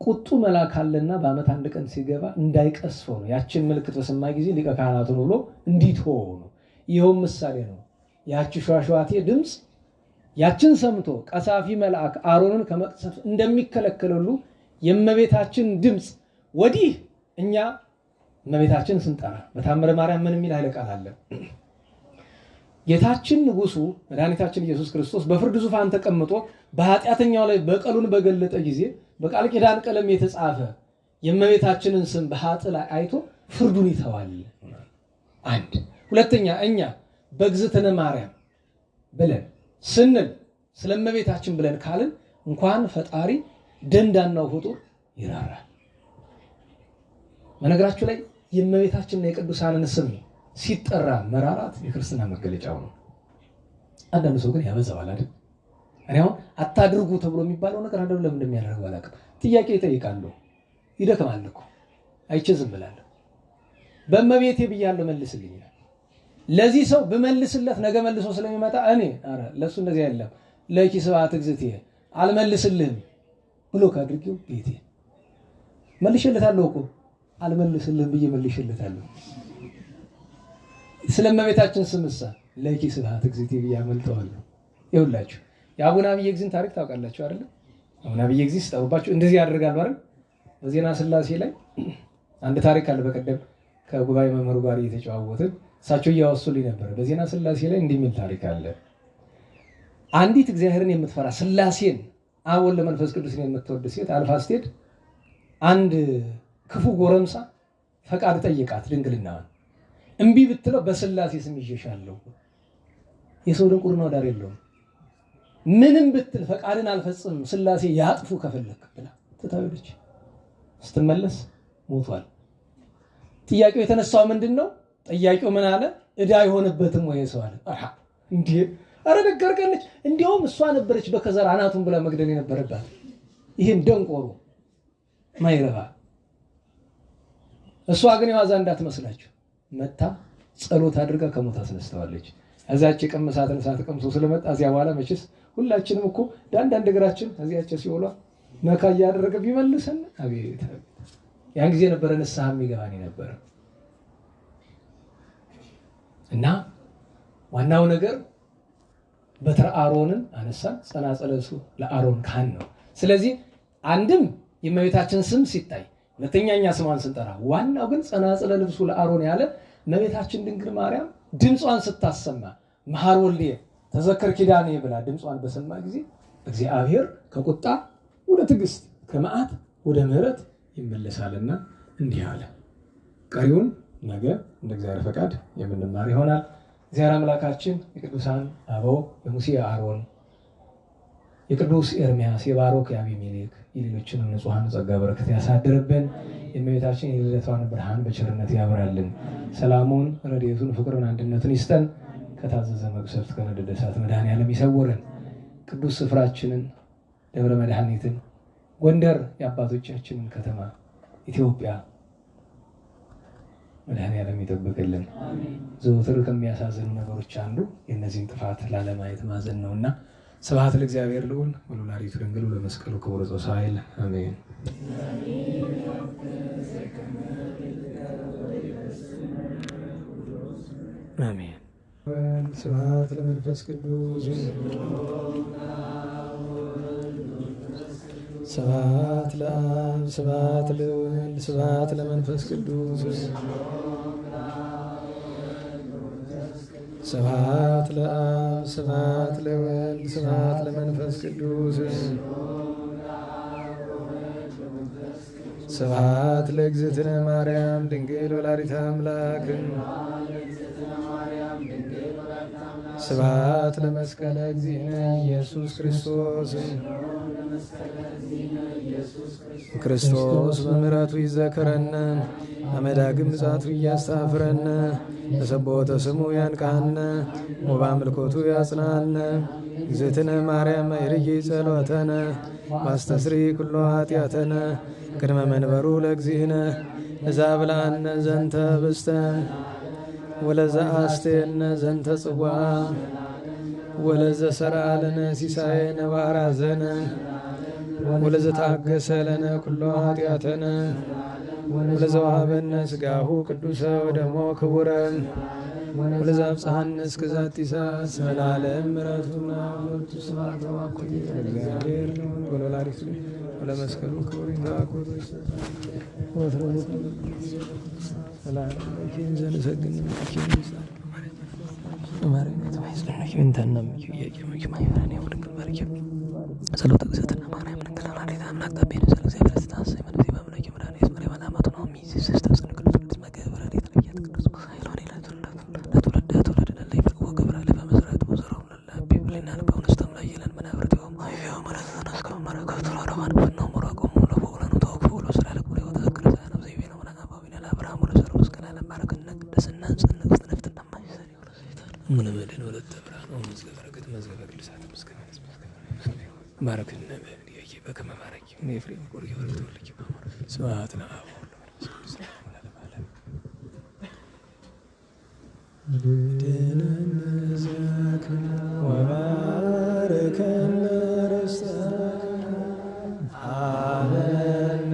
ቁጡ መልአክ አለና በዓመት አንድ ቀን ሲገባ እንዳይቀስፈው ነው። ያችን ምልክት በሰማ ጊዜ ሊቀ ካህናቱን ብሎ እንዲትወው ነው። ይኸውም ምሳሌ ነው። ያቺ ሸዋሸዋቴ ድምፅ ያችን ሰምቶ ቀሳፊ መልአክ አሮንን ከመቅሰፍ እንደሚከለከል ሁሉ የእመቤታችን ድምፅ ወዲህ እኛ እመቤታችን ስንጠራ በታምረ ማርያም ምን የሚል ኃይለ ቃል አለ? ጌታችን ንጉሱ መድኃኒታችን ኢየሱስ ክርስቶስ በፍርድ ዙፋን ተቀምጦ በኃጢአተኛው ላይ በቀሉን በገለጠ ጊዜ በቃል ኪዳን ቀለም የተጻፈ የእመቤታችንን ስም በኃጥ ላይ አይቶ ፍርዱን ይተዋል። አንድ ሁለተኛ እኛ በእግዝእትነ ማርያም ብለን ስንል ስለ እመቤታችን ብለን ካልን እንኳን ፈጣሪ ደንዳናው ፍጡር ይራራል። በነገራችሁ ላይ የእመቤታችንና የቅዱሳንን ስም ሲጠራ መራራት የክርስትና መገለጫው ነው። አንዳንድ ሰው ግን ያበዛዋል አይደል? እኔ አሁን አታድርጉ ተብሎ የሚባለው ነገር አንዳንዱ ለምን እንደሚያደርገው አላውቅም። ጥያቄ ይጠይቃሉ፣ ይደክማል እኮ አይቼ ዝም ብላለሁ። በእመቤቴ ብያለሁ መልስልኝ። ለዚህ ሰው በመልስለት ነገ መልሶ ስለሚመጣ እኔ አረ ለሱ እንደዚህ አይደለም ለኪ ስብሐት እግዝእትየ አልመልስልህም ብሎ ካድርጊው ቤቴ መልሽለታለሁ እኮ አልመልስልህም ብዬ መልሽለታለሁ። ስለመቤታችን ስምሳ ለኪ ስብሐት እግዝእትየ ብዬ አመልጠዋለሁ። ይኸውላችሁ የአቡነ አብየ እግዚእን ታሪክ ታውቃላችሁ አይደል? አቡነ አብየ እግዚእ ሲጠሩባችሁ እንደዚህ ያደርጋሉ አይደል? በዜና ሥላሴ ላይ አንድ ታሪክ አለ። በቀደም ከጉባኤ መምህሩ ጋር እየተጨዋወትን እሳቸው እያወሱልኝ ነበር። በዜና ሥላሴ ላይ እንዲህ የሚል ታሪክ አለ። አንዲት እግዚአብሔርን የምትፈራ ሥላሴን አብ ወልድ መንፈስ ቅዱስን የምትወድ ሴት አልፋ ስትሄድ አንድ ክፉ ጎረምሳ ፈቃድ ጠየቃት ድንግልናዋን። እምቢ ብትለው በሥላሴ ስም ይዤሻለሁ። የሰው ድንቁርና ዳር የለውም። ምንም ብትል ፈቃድን አልፈጽምም ሥላሴ ያጥፉ ከፈለክ ብላ ትታወለች። ስትመለስ ሞቷል። ጥያቄው የተነሳው ምንድነው? ጥያቄው ምን አለ? እዳ አይሆንበትም ወይ ሰው አለ። አሃ እንዴ አረ ነገርቀለች። እንዲያውም እሷ ነበረች በከዘራ አናቱን ብላ መግደል የነበረባት። ይሄን ደንቆሮ ማይረባ። እሷ ግን የዋዛ እንዳትመስላችሁ መታ ጸሎት አድርጋ ከሞት አስነስተዋለች። እዛች የቀመሳትን እሳት ቀምሶ ስለመጣ እዚያ በኋላ መቼስ ሁላችንም እኮ ዳንዳንድ እግራችን እዚያች ሲወሏ ነካ እያደረገ ቢመልሰን አቤት ያን ጊዜ ነበረ ንስሐ የሚገባን ነበር። እና ዋናው ነገር በትረ አሮንን አነሳን። ጸናጽለ ልብሱ ለአሮን ካህን ነው። ስለዚህ አንድም የእመቤታችን ስም ሲታይ፣ ሁለተኛኛ ስሟን ስንጠራ፣ ዋናው ግን ጸናጽለ ልብሱ ለአሮን ያለ እመቤታችን ድንግል ማርያም ድምጿን ስታሰማ መሐር ወልድየ ተዘከር ኪዳኔ ብላ ድምጿን በሰማ ጊዜ እግዚአብሔር ከቁጣ ወደ ትዕግስት ከመዓት ወደ ምሕረት ይመለሳልና እንዲህ አለ። ቀሪውን ነገ እንደ እግዚአብሔር ፈቃድ የምንማር ይሆናል። እግዚአብሔር አምላካችን የቅዱሳን አበው የሙሴ አሮን፣ የቅዱስ ኤርምያስ፣ የባሮክ የአቢሜሌክ የሌሎችንም ንጹሐን ጸጋ በረከት ያሳድርብን። የእመቤታችን የልደቷን ብርሃን በቸርነት ያብራልን። ሰላሙን፣ ረድኤቱን፣ ፍቅሩን፣ አንድነቱን ይስጠን። ከታዘዘ መቅሰፍት ከነደደ እሳት መድኃኔዓለም ይሰውረን። ቅዱስ ስፍራችንን ደብረ መድኃኒትን ጎንደር የአባቶቻችንን ከተማ ኢትዮጵያ መድኃኔዓለም ይጠብቅልን። ዘወትር ከሚያሳዝኑ ነገሮች አንዱ የእነዚህን ጥፋት ላለማየት ማዘን ነውና ስብሐት ለእግዚአብሔር ልዑል ወለወላዲቱ ድንግል ለመስቀሉ ክቡር ዘወሳይል አሜን። አሜን። ስብሐት ለመንፈስ ቅዱስ ስብሐት ለአብ ስብሐት ለወልድ ስብሐት ለመንፈስ ቅዱስ ስብሐት ለአብ ስብሐት ለወልድ ስብሐት ለመንፈስ ቅዱስ ስብሐት ለእግዝእትነ ማርያም ድንግል ወላዲተ አምላክ ስብሐት ለመስቀለ እግዚእነ ኢየሱስ ክርስቶስ ክርስቶስ በምሕረቱ ይዘከረነ አመዳግም ምጽአቱ እያስታፍረነ በሰቦተ ስሙ ያንቃነ ወበአምልኮቱ ያጽናነ እግዝእትነ ማርያም አይርጊ ጸሎተነ ዋስተስሪ ኩሎ ኃጢአተነ ቅድመ መንበሩ ለእግዚእነ እዛ ብላነ ዘንተ ብስተ ወለዘ አስቴነ ዘንተ ጽዋ ወለዘ ሠርዐ ለነ ሲሳየነ ወአራዘነ ወለዘ ታገሰ ለነ ኩሎ ኃጢአተነ ወለዘ ወሀበነ ሥጋሁ ቅዱሰ ወደሞ ክቡረ ወለዘ አብጽሐነ እስከ ዛቲ ሰዓት እስመ ለዓለም ምሕረቱና ወለቱ ስብሐት ወአኮቴተ ለእግዚአብሔር ወለወላዲቱ ወለመስቀሉ ክቡር ይትባረኩ ወትረዱ ሰላም ለኪን ዘንሰግድ ለኪን ይሳል ማርያም ተማይስለሽ እንተናም ይያቂም ማይፈራን ያወድቅ ባርኪ ጸሎተ እግዝእትነ ማርያም ድንግል ወላዲተ አምላክ ተቤነ ሰለ እግዚአብሔር ስታሰይ ማለት በአምላክ ምራን ይስመር ማላማቱ ነው ሚዚ ሲስተምስ ንቅዱስ ቅዱስ መገብረ ለተለያት ቅዱስ ኃይሎን ለተወለደ ላይ ፍቅው ገብረ ለበመሰረቱ ወዘሮም ለቢብልና በእውነትም ላይ ይላል መናብርት ይሁን አይያው ማለት ነው እስከ መረከቱ ለማን ነው መራቆሙ ለቦላኑ ተወክፎ ለሰላለ ብሎ ተከረ ነው ዘይቤ ነው እና ባቢና ለአብርሃም ወለሰሩ እስከ ዓለም ባረከና ቅድስና ጽንዕት ነፍጥና ማይሰሪ ምን መድን ወለተ ብርሃን ነው መዝገበረከት መዝገበ ቅዱሳን ምስጋና ባረክነ በእንዲህ በከመ ባረኪ ኤፍሬም ቆርኪ ወርተልኪ ስብሐት ለአብ ወባርከነ ርስተከ አበነ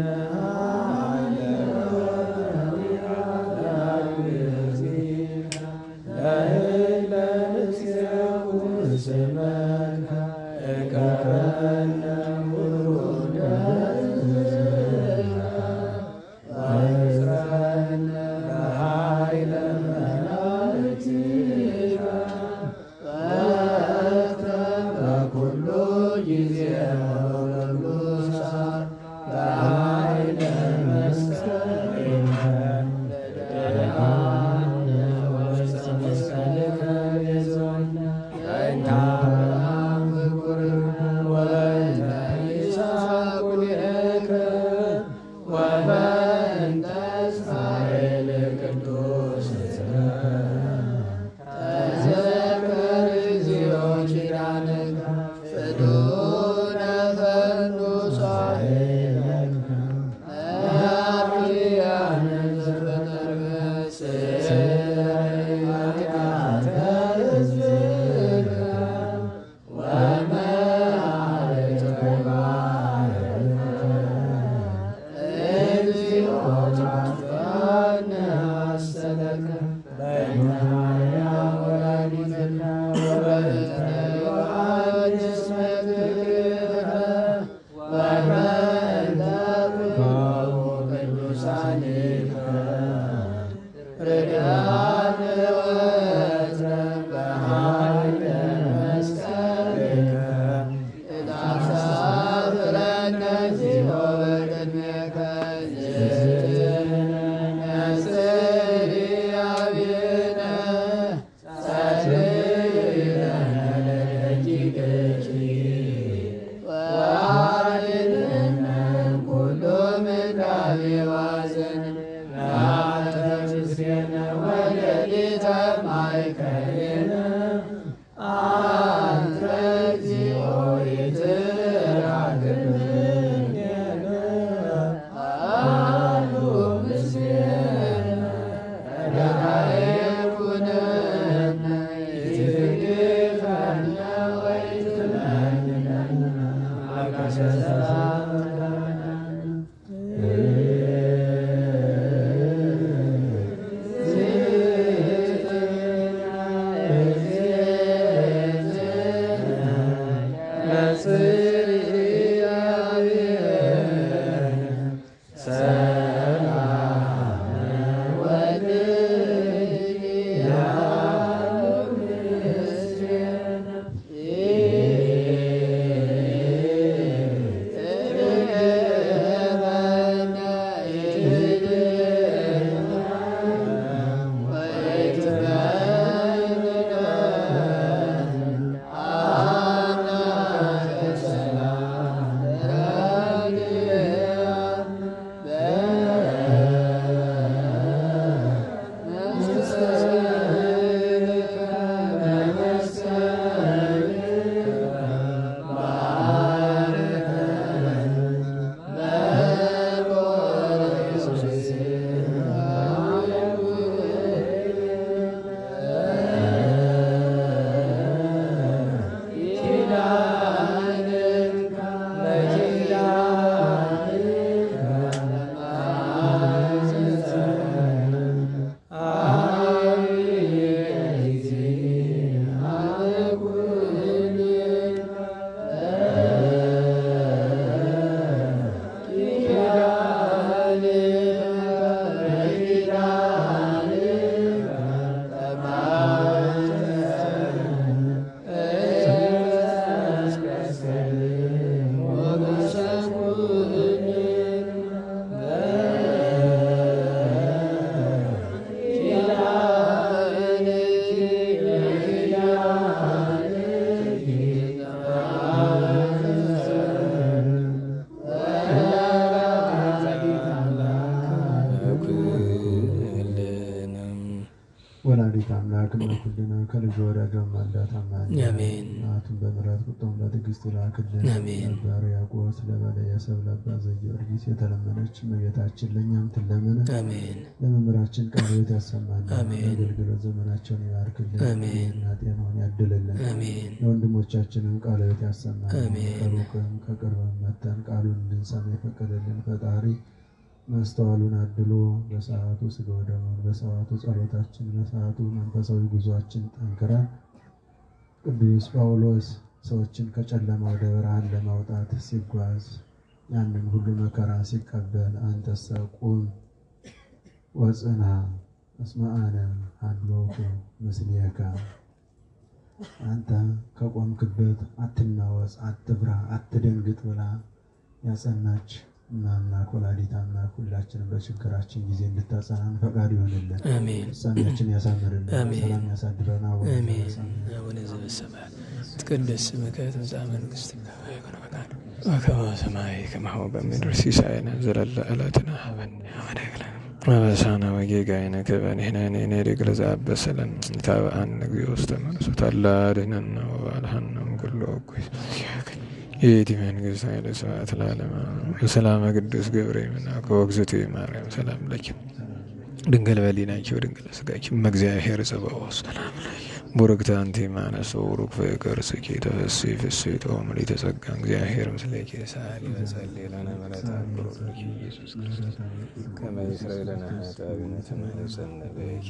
ሰላም አምላክና ኩልና ከልጅ ወዳጇ ማልዳት አማን አሜን። እናቱን በምሕረት ቁጣውን በትዕግስት ይላክልን። አሜን። ለሕርያቆስ ለበለየሰብ ለአባ ዘጊዮርጊስ የተለመነች እመቤታችን ለእኛም ትለመነ። አሜን። ለመምህራችን ቃለ ሕይወት ያሰማልን። አሜን። አገልግሎት ዘመናቸውን ይባርክልን። አሜን። እና ጤናውን ያድልልን። አሜን። ለወንድሞቻችንም ቃለ ሕይወት ያሰማልን። አሜን። ከሩቅም ከቅርብም መጥተን ቃሉን እንድንሰማ የፈቀደልን ፈጣሪ ማስተዋሉን አድሎ በሰዓቱ ሥጋ ወደሙን በሰዓቱ ጸሎታችን በሰዓቱ መንፈሳዊ ጉዞአችን ጠንክረን ቅዱስ ጳውሎስ ሰዎችን ከጨለማ ወደ ብርሃን ለማውጣት ሲጓዝ ያንን ሁሉ መከራ ሲቀበል አንተሰ ቁም ወጽና እስመ አነ ሀሎኩ ምስሌከ፣ አንተ ከቆምክበት አትናወጽ፣ አትፍራ፣ አትደንግጥ ብላ ያጸናች አምላክ ወላዲተ አምላክ ሁላችንም በችግራችን ጊዜ እንድታጸናን ፈቃድ ይሆንልን። አሜን። ፍጻሜያችን ያሳምርልን። አሜን። ሰላም ያሳድረን። አሜን። አቡነ ዘበሰማያት ይትቀደስ ስምከ ትምጻእ መንግሥትከ ወይኩን ፈቃድከ በከመ በሰማይ ከማሁ በምድር ሲሳየነ ዘለለ ዕለትነ ሀበነ ዮም አበሳነ ወጌጋየነ ከበኔነን ንኅነግ ለዘአበሰለን ኢታብአነ እግዚኦ ውስተ መንሱት አላ አድኅነነ ወባልሐነ እምኩሉ እኩይ ይእቲ መንግሥት ኃይለ ስብሐት ለዓለመ በሰላመ ቅዱስ ገብርኤል መልአክ ወእግዝእትየ ማርያም ሰላም ለኪ ድንግል በሊናኪ ወድንግል በሥጋኪ እምእግዚአብሔር ጽባኦት ሰላም ለኪ ቡርክት አንቲ እምአንስቶ ቡሩክ ፍሬ ከርሥኪ ተፈሥሒ ፍሥሕት ምልዕተ ጸጋ እግዚአብሔር ምስሌኪ ሰአሊ ወጸልይ ለነ ምሕረተ አክብሮትኪ ኢየሱስ ክርስቶስ ከመ ይስረይ ለነ ኃጣውኢነ ተመልሰነ በኪ